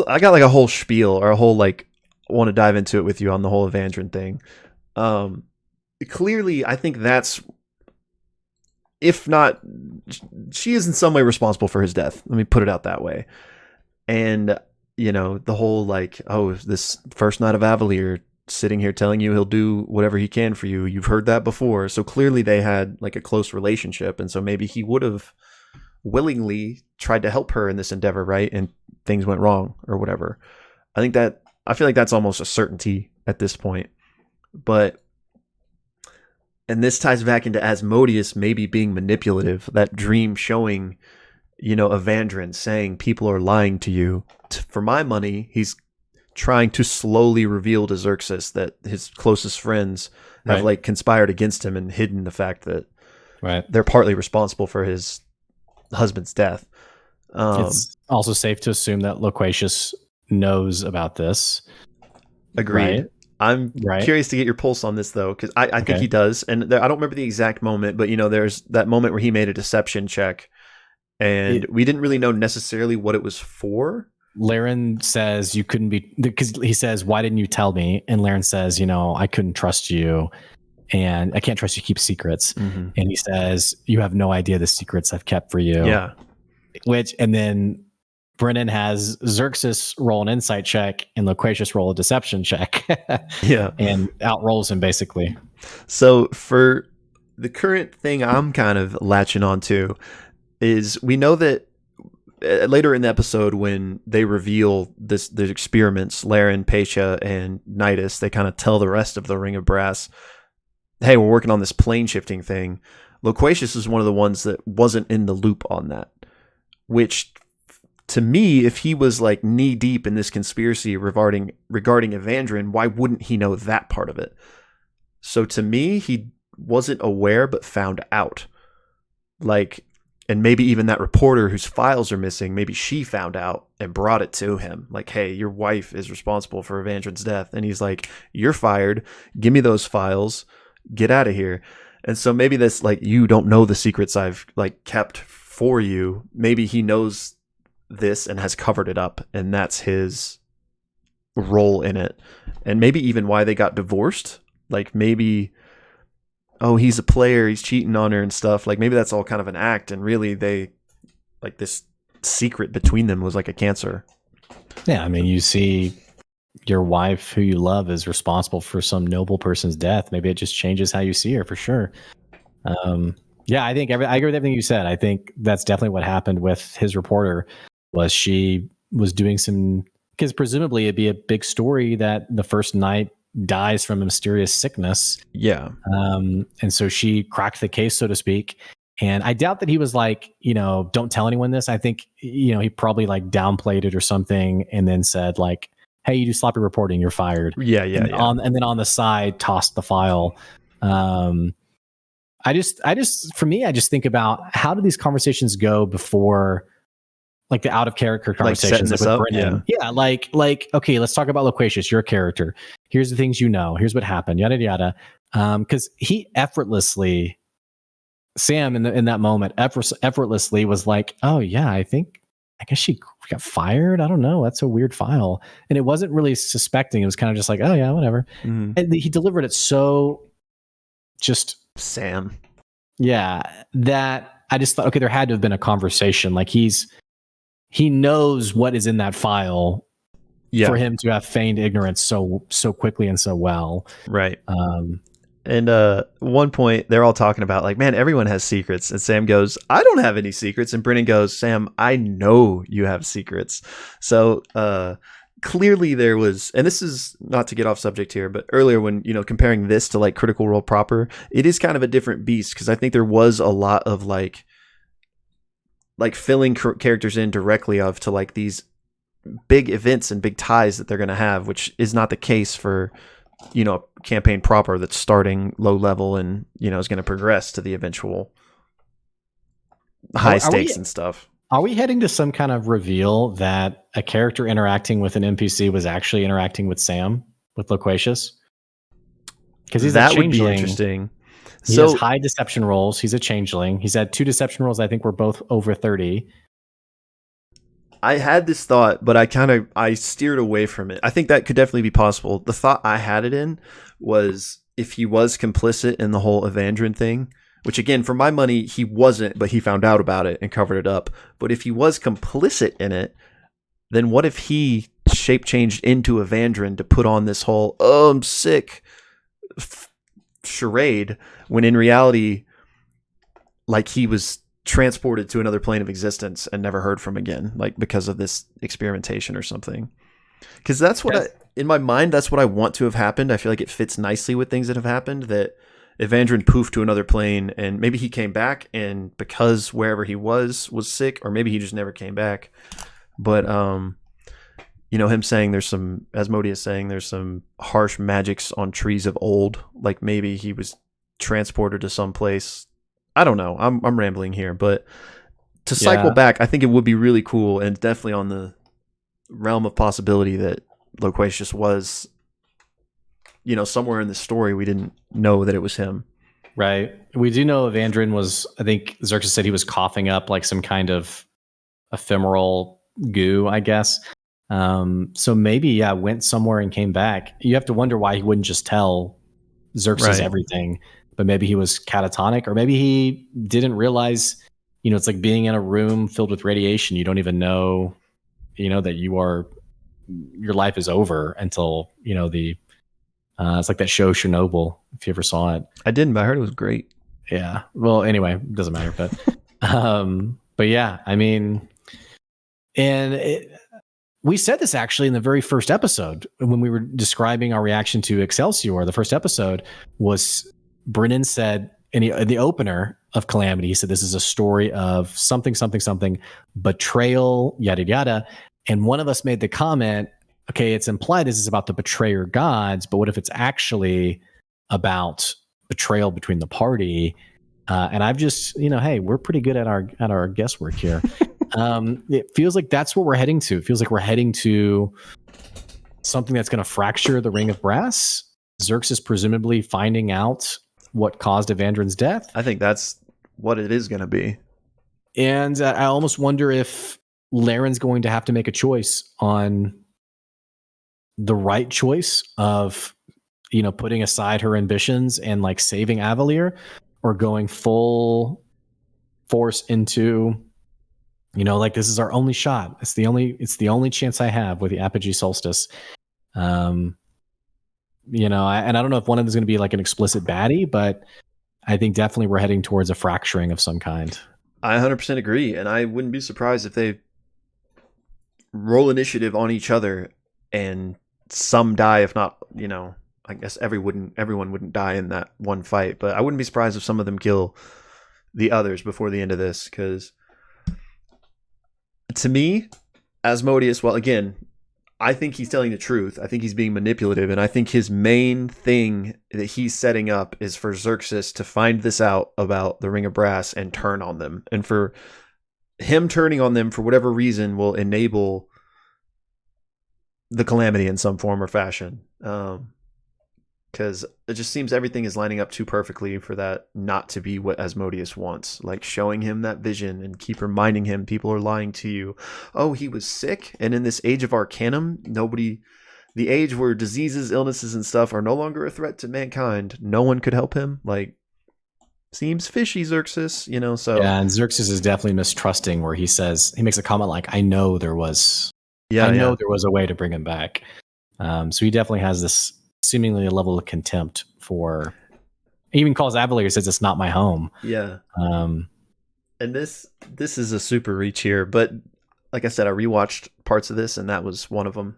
I got like a whole spiel, or a whole like, I want to dive into it with you on the whole Evandran thing. Clearly, I think that's, if not, she is in some way responsible for his death. Let me put it out that way. And the whole like, oh, this first night of Avalier, sitting here telling you he'll do whatever he can for you. You've heard that before. So clearly they had like a close relationship. And so maybe he would have willingly tried to help her in this endeavor, right? And things went wrong or whatever. I feel like that's almost a certainty at this point. And this ties back into Asmodeus maybe being manipulative. That dream showing, Evandran saying people are lying to you. For my money, he's trying to slowly reveal to Xerxes that his closest friends have like conspired against him and hidden the fact that they're partly responsible for his husband's death. It's also safe to assume that Loquacious knows about this. Agreed. Right? I'm Right. curious to get your pulse on this though, because I think Okay. he does, and I don't remember the exact moment, but there's that moment where he made a deception check, and we didn't really know necessarily what it was for. Laren says you couldn't be, because he says, "Why didn't you tell me?" And Laren says, I couldn't trust you, and I can't trust you to keep secrets. Mm-hmm. And he says, "You have no idea the secrets I've kept for you." Yeah. And then Brennan has Xerxes roll an insight check and Loquacious roll a deception check. Yeah. And outrolls him basically. So for the current thing I'm kind of latching onto is we know that later in the episode when they reveal the experiments, Laren, Patia, and Nidus, they kind of tell the rest of the Ring of Brass, hey, we're working on this plane shifting thing. Loquacious is one of the ones that wasn't in the loop on that, which to me, if he was like knee deep in this conspiracy regarding Evandran, why wouldn't he know that part of it? So to me, he wasn't aware but found out. Like, and maybe even that reporter whose files are missing, maybe she found out and brought it to him. Like, hey, your wife is responsible for Evandran's death. And he's like, you're fired. Give me those files. Get out of here. And so maybe this, like, you don't know the secrets I've like kept for you. Maybe he knows this and has covered it up, and that's his role in it. And maybe even why they got divorced. Like, maybe, oh, he's a player, he's cheating on her and stuff. Like, maybe that's all kind of an act, and really they, like, this secret between them was like a cancer. Yeah, I mean, you see your wife who you love is responsible for some noble person's death. Maybe it just changes how you see her for sure. Yeah, I agree with everything you said. I think that's definitely what happened with his reporter. Was she was doing some, because presumably it'd be a big story that the first knight dies from a mysterious sickness. Yeah. And so she cracked the case, so to speak. And I doubt that he was like, don't tell anyone this. I think, he probably like downplayed it or something and then said like, hey, you do sloppy reporting, you're fired. Yeah. And then on the side, tossed the file. I just think about how do these conversations go before, like the out of character conversations like with up, Brennan. Yeah. Like, okay, let's talk about Loquacious, your character. Here's the things here's what happened, yada, yada. Cause Sam in that moment, effortlessly was like, oh yeah, I guess she got fired. I don't know. That's a weird file. And it wasn't really suspecting. It was kind of just like, oh yeah, whatever. Mm-hmm. And he delivered it so just Sam. Yeah. That I just thought, okay, there had to have been a conversation. Like he knows what is in that file for him to have feigned ignorance so quickly and so well. Right. And one point they're all talking about like, man, everyone has secrets. And Sam goes, I don't have any secrets. And Brennan goes, Sam, I know you have secrets. So clearly there was, and this is not to get off subject here, but earlier when, comparing this to like Critical Role proper, it is kind of a different beast. Cause I think there was a lot of like filling characters in directly to like these big events and big ties that they're going to have, which is not the case for, campaign proper that's starting low level and, is going to progress to the eventual high stakes and stuff. Are we heading to some kind of reveal that a character interacting with an NPC was actually interacting with Sam, with Loquacious? Because that would be interesting. He has high deception rolls. He's a changeling. He's had 2 deception rolls. I think we're both over 30. I had this thought, but I steered away from it. I think that could definitely be possible. The thought I had it in was if he was complicit in the whole Evandran thing, which again, for my money, he wasn't, but he found out about it and covered it up. But if he was complicit in it, then what if he shape changed into Evandran to put on this whole, oh, I'm sick charade, when in reality, like, he was transported to another plane of existence and never heard from again, like because of this experimentation or something. Because that's what in my mind, that's what I want to have happened. I feel like it fits nicely with things that have happened, that Evandran poofed to another plane and maybe he came back, and because wherever he was sick, or maybe he just never came back. But him saying there's some, Asmodeus saying there's some harsh magics on trees of old, like maybe he was transported to some place. I don't know. I'm rambling here, but to cycle back, I think it would be really cool, and definitely on the realm of possibility that Loquacious was somewhere in the story we didn't know that it was him. Right. We do know Evandran was, I think Xerxes said he was coughing up like some kind of ephemeral goo, I guess. So maybe, went somewhere and came back. You have to wonder why he wouldn't just tell Xerxes everything, but maybe he was catatonic, or maybe he didn't realize, it's like being in a room filled with radiation. You don't even know, that your life is over until, it's like that show Chernobyl, if you ever saw it. I didn't, but I heard it was great. Yeah. Well, anyway, it doesn't matter, but yeah, I mean, we said this actually in the very first episode when we were describing our reaction to Excelsior. The first episode was Brennan said in the opener of Calamity, he said, this is a story of something, something, something, betrayal, yada, yada. And one of us made the comment, okay, it's implied this is about the betrayer gods, but what if it's actually about betrayal between the party? And I've just, hey, we're pretty good at our guesswork here. It feels like that's what we're heading to. It feels like we're heading to something that's going to fracture the Ring of Brass. Xerxes presumably finding out what caused Evandran's death. I think that's what it is going to be. And I almost wonder if Laren's going to have to make a choice on the right choice of, putting aside her ambitions and like saving Avalier, or going full force into, like this is our only shot. It's the only chance I have with the Apogee Solstice. And I don't know if one of them is going to be like an explicit baddie, but I think definitely we're heading towards a fracturing of some kind. I 100% agree, and I wouldn't be surprised if they roll initiative on each other and some die, if not, I guess everyone wouldn't die in that one fight, but I wouldn't be surprised if some of them kill the others before the end of this, because to me, Asmodeus, well, again, I think he's telling the truth. I think he's being manipulative, and I think his main thing that he's setting up is for Xerxes to find this out about the Ring of Brass and turn on them. And for him turning on them for whatever reason will enable the Calamity in some form or fashion. Because it just seems everything is lining up too perfectly for that not to be what Asmodeus wants. Like showing him that vision and keep reminding him people are lying to you. Oh, he was sick. And in this age of Arcanum, the age where diseases, illnesses, and stuff are no longer a threat to mankind, no one could help him. Like, seems fishy, Xerxes, so. Yeah, and Xerxes is definitely mistrusting, where he makes a comment like, I know there was a way to bring him back. So he definitely has this seemingly a level of contempt for, he even calls Avalier, says it's not my home. Yeah. And this is a super reach here, but like I said, I rewatched parts of this and that was one of them.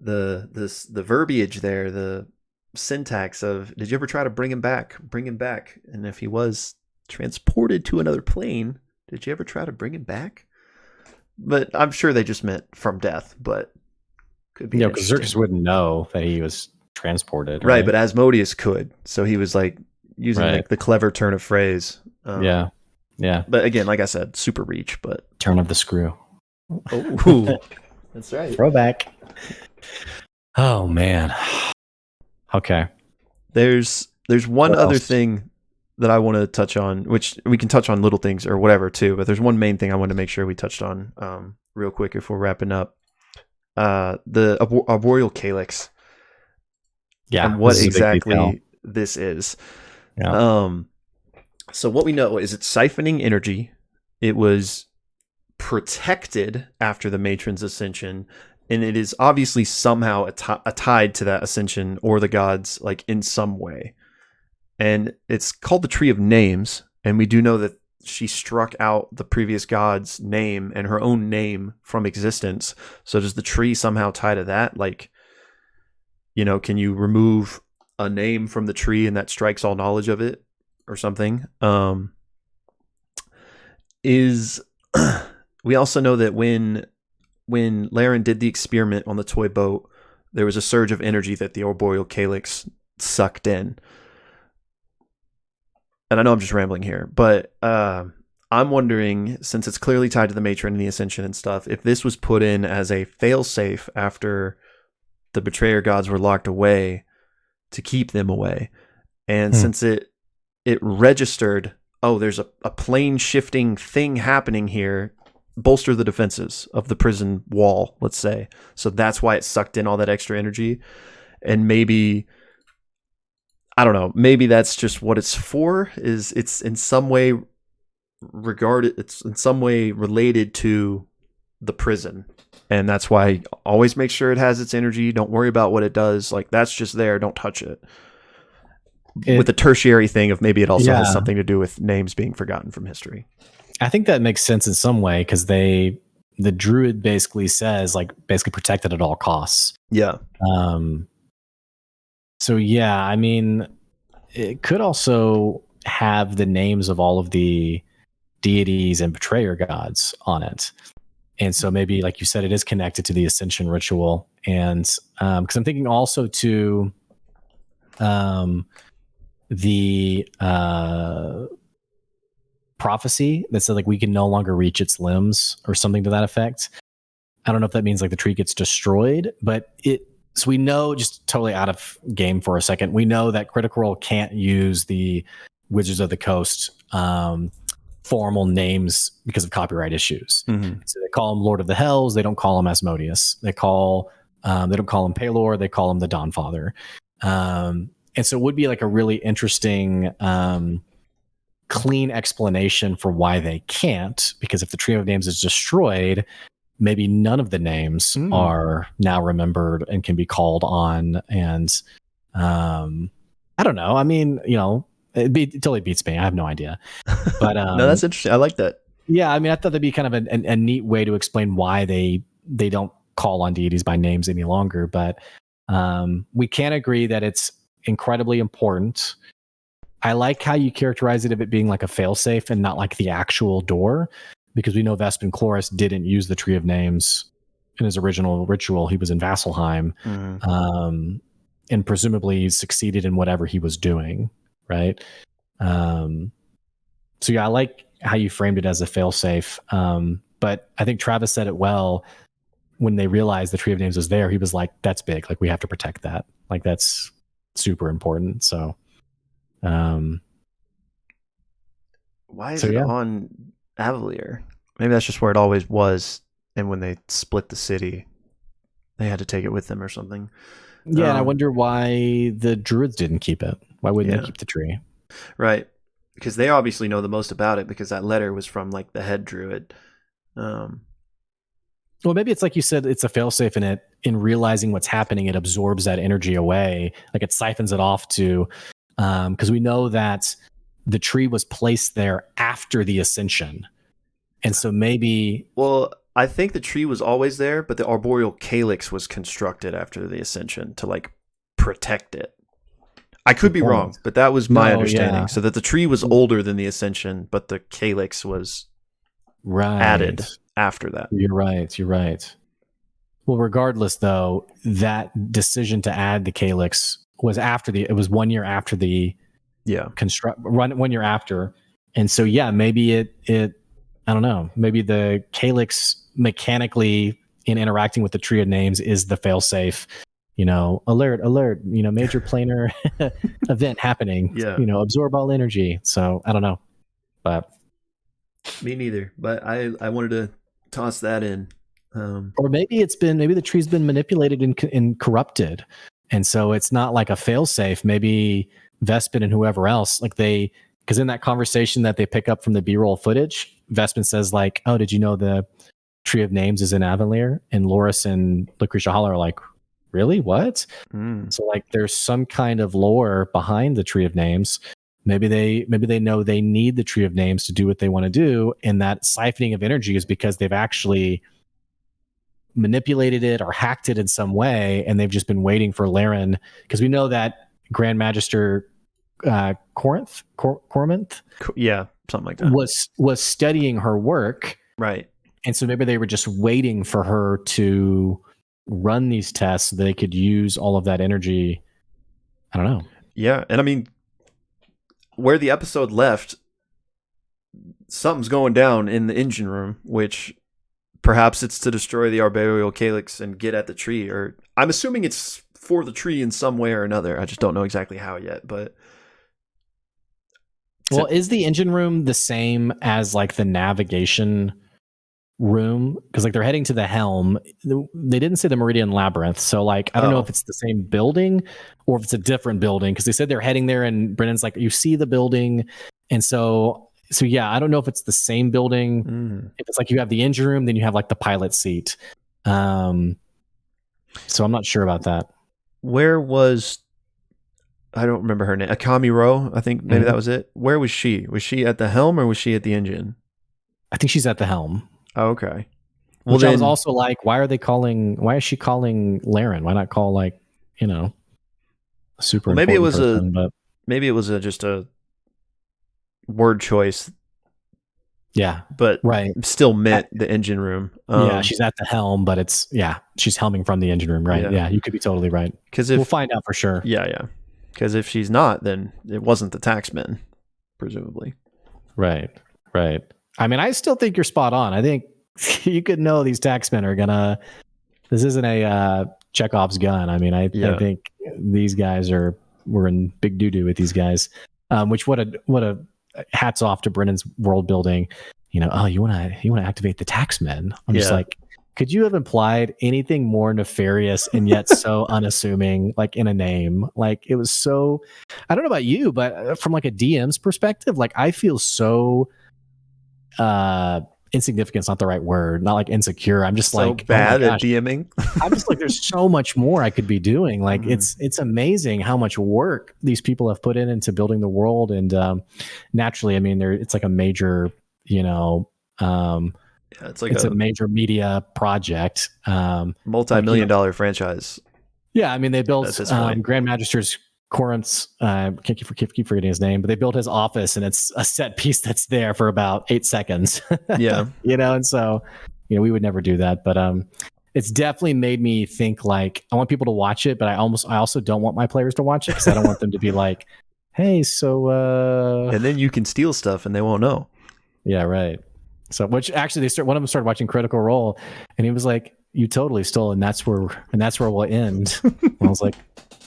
The verbiage there, the syntax of, did you ever try to bring him back? And if he was transported to another plane, did you ever try to bring him back? But I'm sure they just meant from death, but could be. Because Xerxes wouldn't know that he was transported. Right, but Asmodeus could. So he was like using like the clever turn of phrase. Yeah. But again, like I said, super reach, but turn of the screw. Oh, that's right. Throwback. Oh man. Okay. There's one other thing that I want to touch on, which we can touch on little things or whatever too, but there's one main thing I want to make sure we touched on real quick if we're wrapping up. The arboreal calyx. Yeah. And what exactly this is. Yeah. So what we know is it's siphoning energy. It was protected after the matron's ascension, and it is obviously somehow tied to that ascension or the gods, like in some way. And it's called the Tree of Names, and we do know that she struck out the previous god's name and her own name from existence. So does the tree somehow tie to that? Like, can you remove a name from the tree and that strikes all knowledge of it or something? We also know that when Laren did the experiment on the toy boat, there was a surge of energy that the arboreal calyx sucked in. And I know I'm just rambling here, but I'm wondering, since it's clearly tied to the matron and the ascension and stuff, if this was put in as a failsafe after the betrayer gods were locked away, to keep them away. And since it registered, oh, there's a plane shifting thing happening here, bolster the defenses of the prison wall, let's say. So that's why it sucked in all that extra energy. And maybe, I don't know, maybe that's just what it's for, is it's in some way related to the prison. And that's why always make sure it has its energy. Don't worry about what it does. Like, that's just there. Don't touch it. With the tertiary thing of maybe it also has something to do with names being forgotten from history. I think that makes sense in some way, because the druid basically says, like, basically protect it at all costs. Yeah. So yeah, I mean, it could also have the names of all of the deities and betrayer gods on it. And so maybe, like you said, it is connected to the Ascension ritual. And because I'm thinking also to the prophecy that said, like, we can no longer reach its limbs or something to that effect. I don't know if that means like the tree gets destroyed, but so we know, just totally out of game for a second, we know that Critical Role can't use the Wizards of the Coast formal names because of copyright issues. Mm-hmm. So they call him Lord of the Hells. They don't call him Asmodeus. They don't call him Pelor. They call him the Dawnfather. And so it would be like a really interesting, clean explanation for why they can't, because if the Tree of Names is destroyed, maybe none of the names are now remembered and can be called on. And I don't know. I mean, it totally beats me. I have no idea. But no, that's interesting. I like that. Yeah, I mean, I thought that'd be kind of a neat way to explain why they don't call on deities by names any longer. But we can agree that it's incredibly important. I like how you characterize it of it being like a failsafe and not like the actual door, because we know Vespin Chloris didn't use the Tree of Names in his original ritual. He was in Vasselheim, and presumably succeeded in whatever he was doing. Right. So yeah, I like how you framed it as a failsafe. But I think Travis said it well. When they realized the Tree of Names was there, he was like, that's big. Like, we have to protect that. Like, that's super important. So, why is it on Avalier? Maybe that's just where it always was. And when they split the city, they had to take it with them or something. Yeah, and I wonder why the druids didn't keep it. Why wouldn't they keep the tree? Right. Because they obviously know the most about it, because that letter was from like the head druid. Well, maybe it's like you said, it's a failsafe in it. In realizing what's happening, it absorbs that energy away. Like, it siphons it off to, because we know that the tree was placed there after the ascension. And so maybe... Well, I think the tree was always there, but the arboreal calyx was constructed after the ascension to like protect it. I could be wrong, but that was my understanding. Yeah. So that the tree was older than the ascension, but the calyx was added after that. You're right. Well, regardless, though, that decision to add the calyx was it was 1 year after the 1 year after. And so, yeah, maybe it I don't know, maybe the calyx mechanically in interacting with the Tree of Names is the failsafe, alert, major planar event happening, absorb all energy. So I don't know, but me neither, but I wanted to toss that in. Or maybe the tree's been manipulated and corrupted. And so it's not like a failsafe. Maybe Vespin and whoever else, because in that conversation that they pick up from the B-roll footage, Vespin says like, oh, did you know the Tree of Names is in Avalier? And Loris and Lucretia Hall are like, really? What? So like, there's some kind of lore behind the Tree of Names. Maybe they know they need the Tree of Names to do what they want to do. And that siphoning of energy is because they've actually manipulated it or hacked it in some way. And they've just been waiting for Laren, because we know that Grand Magister Corminth, something like that, was studying her work, right? And so maybe they were just waiting for her to run these tests so they could use all of that energy. I don't know. Yeah, and I mean, where the episode left, something's going down in the engine room, which perhaps it's to destroy the arboreal calyx and get at the tree, or I'm assuming it's for the tree in some way or another. I just don't know exactly how yet, but. Well, is the engine room the same as like the navigation room? Because like they're heading to the helm. They didn't say the Meridian Labyrinth, so like I don't know if it's the same building or if it's a different building. Because they said they're heading there, and Brennan's like, you see the building, and so yeah, I don't know if it's the same building. If it's like you have the engine room, then you have like the pilot seat. So I'm not sure about that. Where was, I don't remember her name, Akami Ro, I think maybe that was it. Where was she? Was she at the helm or was she at the engine? I think she's at the helm. Oh, okay. Well, which I was also like, why is she calling Laren? Why not call like, a super well, maybe important it was person, maybe it was just a word choice. Yeah. But still meant the engine room. Yeah, she's at the helm, but she's helming from the engine room, right? Yeah, you could be totally right. Because we'll find out for sure. Yeah. Because if she's not, then it wasn't the taxman, presumably. Right. I mean, I still think you're spot on. I think you could know these taxmen are gonna. This isn't a Chekhov's gun. I mean, I think these guys we're in big doo doo with these guys. Which what a hats off to Brennan's world building. You want to activate the taxmen. I'm just like, could you have implied anything more nefarious and yet so unassuming, like in a name? Like it was so. I don't know about you, but from like a DM's perspective, like I feel so. Insignificant's not the right word. Not like insecure. I'm just so like bad at DMing. I'm just like, there's so much more I could be doing. Like it's amazing how much work these people have put into building the world. And naturally, I mean, it's like a major, it's a major media project, multi-million-dollar franchise. Yeah, I mean, they built Grand Magister's Corinth's, keep forgetting his name, but they built his office, and it's a set piece that's there for about 8 seconds. Yeah. And so, we would never do that, but it's definitely made me think like I want people to watch it, but I also don't want my players to watch it because I don't want them to be like, hey, so and then you can steal stuff and they won't know. Yeah, right. So, which actually one of them started watching Critical Role, and he was like, "You totally stole, and that's where we'll end." And I was like,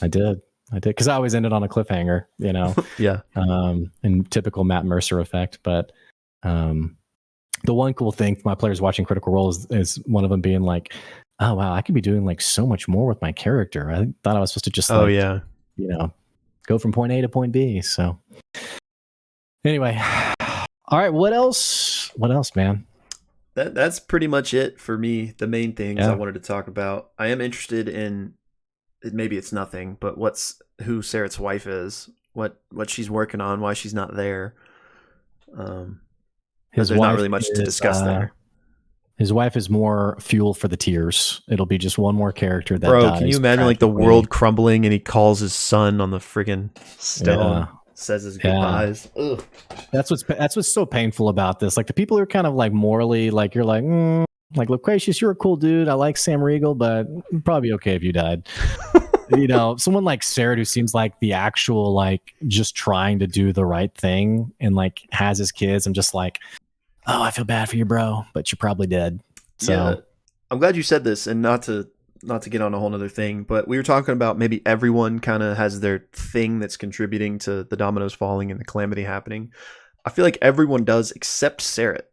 "I did." Because I always ended on a cliffhanger, Yeah. In typical Matt Mercer effect. But the one cool thing for my players watching Critical Role is one of them being like, "Oh wow, I could be doing like so much more with my character. I thought I was supposed to just go from point A to point B." So anyway, all right. What else, man? That's pretty much it for me. The main things I wanted to talk about. I am interested in. Maybe it's nothing, but who Sarah's wife is, what she's working on, why she's not there. There's not really much to discuss there. His wife is more fuel for the tears. It'll be just one more character that dies. Can you imagine like the world crumbling and he calls his son on the friggin' stone, says his goodbyes. Ugh. That's what's so painful about this. Like the people who are kind of like morally, like you're like, like Loquacious, you're a cool dude. I like Sam Riegel, but it'd probably be okay if you died. Someone like Sarah who seems like the actual like just trying to do the right thing and like has his kids. I'm just like, oh, I feel bad for you, bro, but you're probably dead. So yeah, I'm glad you said this, and not to get on a whole nother thing, but we were talking about maybe everyone kind of has their thing that's contributing to the dominoes falling and the calamity happening. I feel like everyone does except Sarah.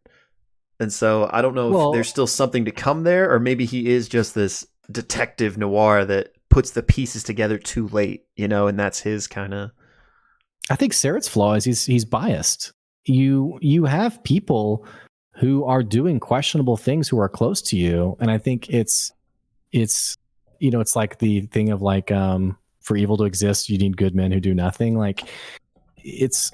And so I don't know if there's still something to come there, or maybe he is just this detective noir that puts the pieces together too late, and that's his kind of. I think Sarah's flaw is he's biased. You have people who are doing questionable things who are close to you, and I think it's like the thing of like for evil to exist, you need good men who do nothing. Like it's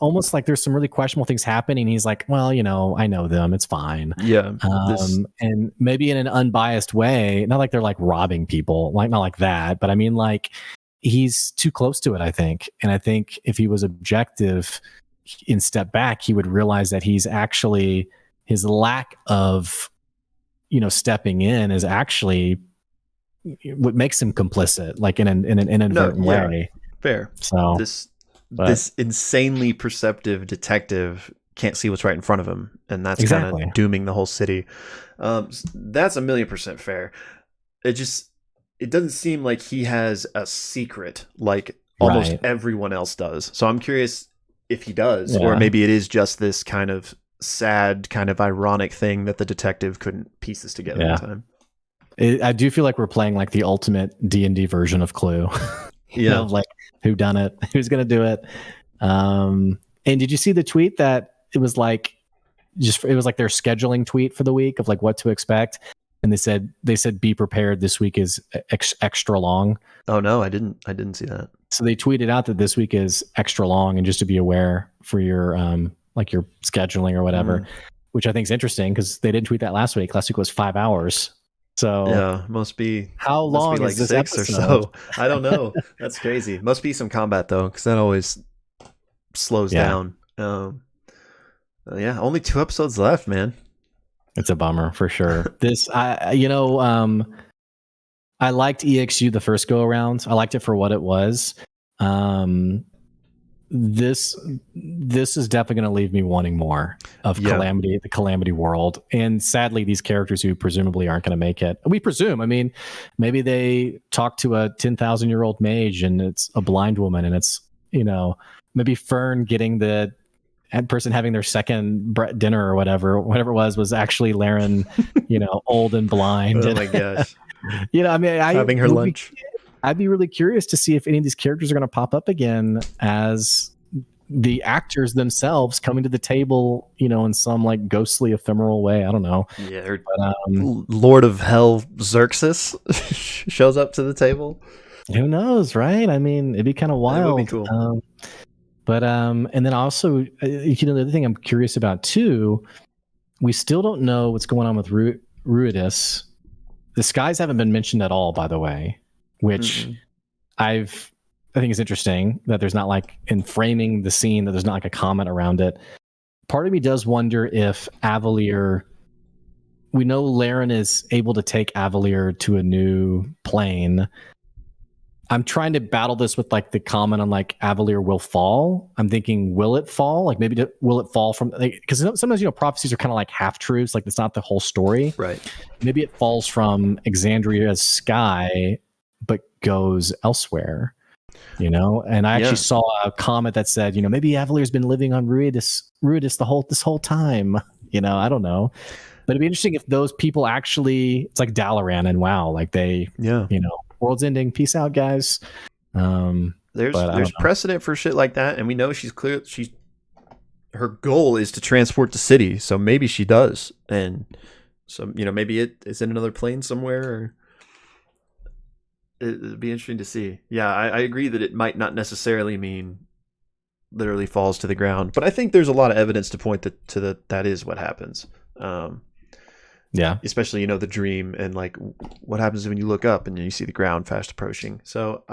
almost like there's some really questionable things happening. He's like, well, I know them. It's fine. Yeah. And maybe in an unbiased way, not like they're like robbing people, like not like that, but I mean, like he's too close to it, I think. And I think if he was objective and step back, he would realize that he's actually, his lack of, stepping in is actually what makes him complicit, like in an inadvertent way. Fair. So this insanely perceptive detective can't see what's right in front of him, and that's kind of dooming the whole city. That's 1,000,000% fair. It just, it doesn't seem like he has a secret like almost Right. everyone else does. So I'm curious if he does, Yeah. or maybe it is just this kind of sad, kind of ironic thing that the detective couldn't piece this together in time. I do feel like we're playing like the ultimate D&D version of Clue. You know, like who done it, who's gonna do it. And did you see the tweet that it was like it was like their scheduling tweet for the week of like what to expect, and they said be prepared, this week is extra long. Oh no, I didn't see that. So they tweeted out that this week is extra long, and just to be aware for your like your scheduling or whatever, which I think is interesting because they didn't tweet that last week. Last week was 5 hours. So yeah, must be how long like is this 6 episode? or so. I don't know. That's crazy. Must be some combat though, because that always slows down. Yeah, only 2 episodes left, man. It's a bummer for sure. I liked EXU the first go around. I liked it for what it was. This is definitely going to leave me wanting more of Calamity, the Calamity world. And sadly, these characters who presumably aren't going to make it. We presume. I mean, maybe they talk to a 10,000-year-old mage and it's a blind woman, and it's, you know, maybe Fern getting the person having their second dinner or whatever it was actually Laren, you know, old and blind. Oh my gosh. You know, I mean, having her lunch. I'd be really curious to see if any of these characters are going to pop up again as the actors themselves coming to the table, you know, in some like ghostly, ephemeral way. I don't know. Yeah, but, Lord of Hell Xerxes shows up to the table. Who knows, right? I mean, it'd be kind of wild. That would be cool. And then also, you know, the other thing I'm curious about too, we still don't know what's going on with Ruidus. The skies haven't been mentioned at all, by the way, which I think is interesting that there's not like in framing the scene that there's not like a comment around it. Part of me does wonder if Avalier, we know Laren is able to take Avalier to a new plane. I'm trying to battle this with like the comment on like Avalier will fall. I'm thinking, will it fall? Like maybe will it fall from, because sometimes, you know, prophecies are kind of like half truths. Like it's not the whole story. Right. Maybe it falls from Exandria's sky, but goes elsewhere, you know? And I actually saw a comment that said, you know, maybe Avalier's been living on Ruidus this whole time. You know, I don't know. But it'd be interesting if those people actually, it's like Dalaran and WoW, like they, you know, world's ending, peace out, guys. There's precedent for shit like that, and we know her goal is to transport the city, so maybe she does, and so, you know, maybe it is in another plane somewhere. Or it'd be interesting to see. Yeah, I agree that it might not necessarily mean literally falls to the ground, but I think there's a lot of evidence to point to that is what happens. Especially, you know, the dream and like what happens when you look up and you see the ground fast approaching. So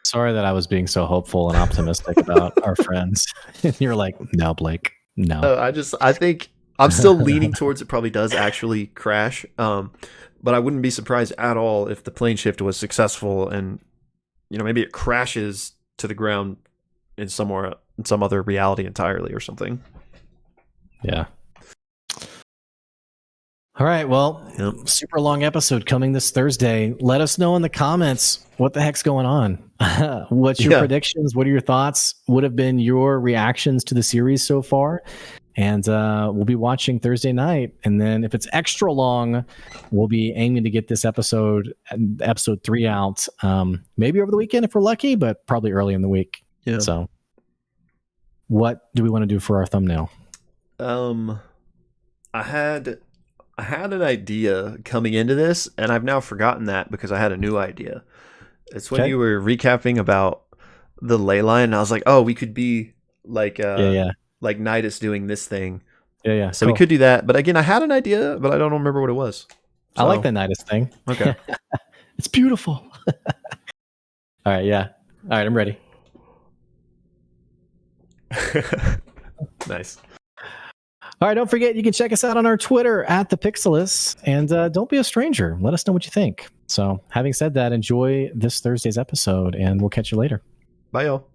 sorry that I was being so hopeful and optimistic about our friends. You're like, no, Blake, no. I think I'm still leaning towards it probably does actually crash. But I wouldn't be surprised at all if the plane shift was successful and, you know, maybe it crashes to the ground in some other reality entirely or something. Yeah. All right, well, super long episode coming this Thursday. Let us know in the comments what the heck's going on. What's your predictions? What are your thoughts? What have been your reactions to the series so far? And we'll be watching Thursday night. And then if it's extra long, we'll be aiming to get this episode 3 out, maybe over the weekend if we're lucky, but probably early in the week. Yeah. So what do we want to do for our thumbnail? I had an idea coming into this, and I've now forgotten that because I had a new idea. It's when you were recapping about the ley line, and I was like, oh, we could be like like Nidus doing this thing. Yeah. So we could do that. But again, I had an idea, but I don't remember what it was. So, I like the Nidus thing. Okay. It's beautiful. All right, yeah. All right, I'm ready. Nice. All right, don't forget, you can check us out on our Twitter at the Pixelists, and don't be a stranger. Let us know what you think. So having said that, enjoy this Thursday's episode, and we'll catch you later. Bye, y'all.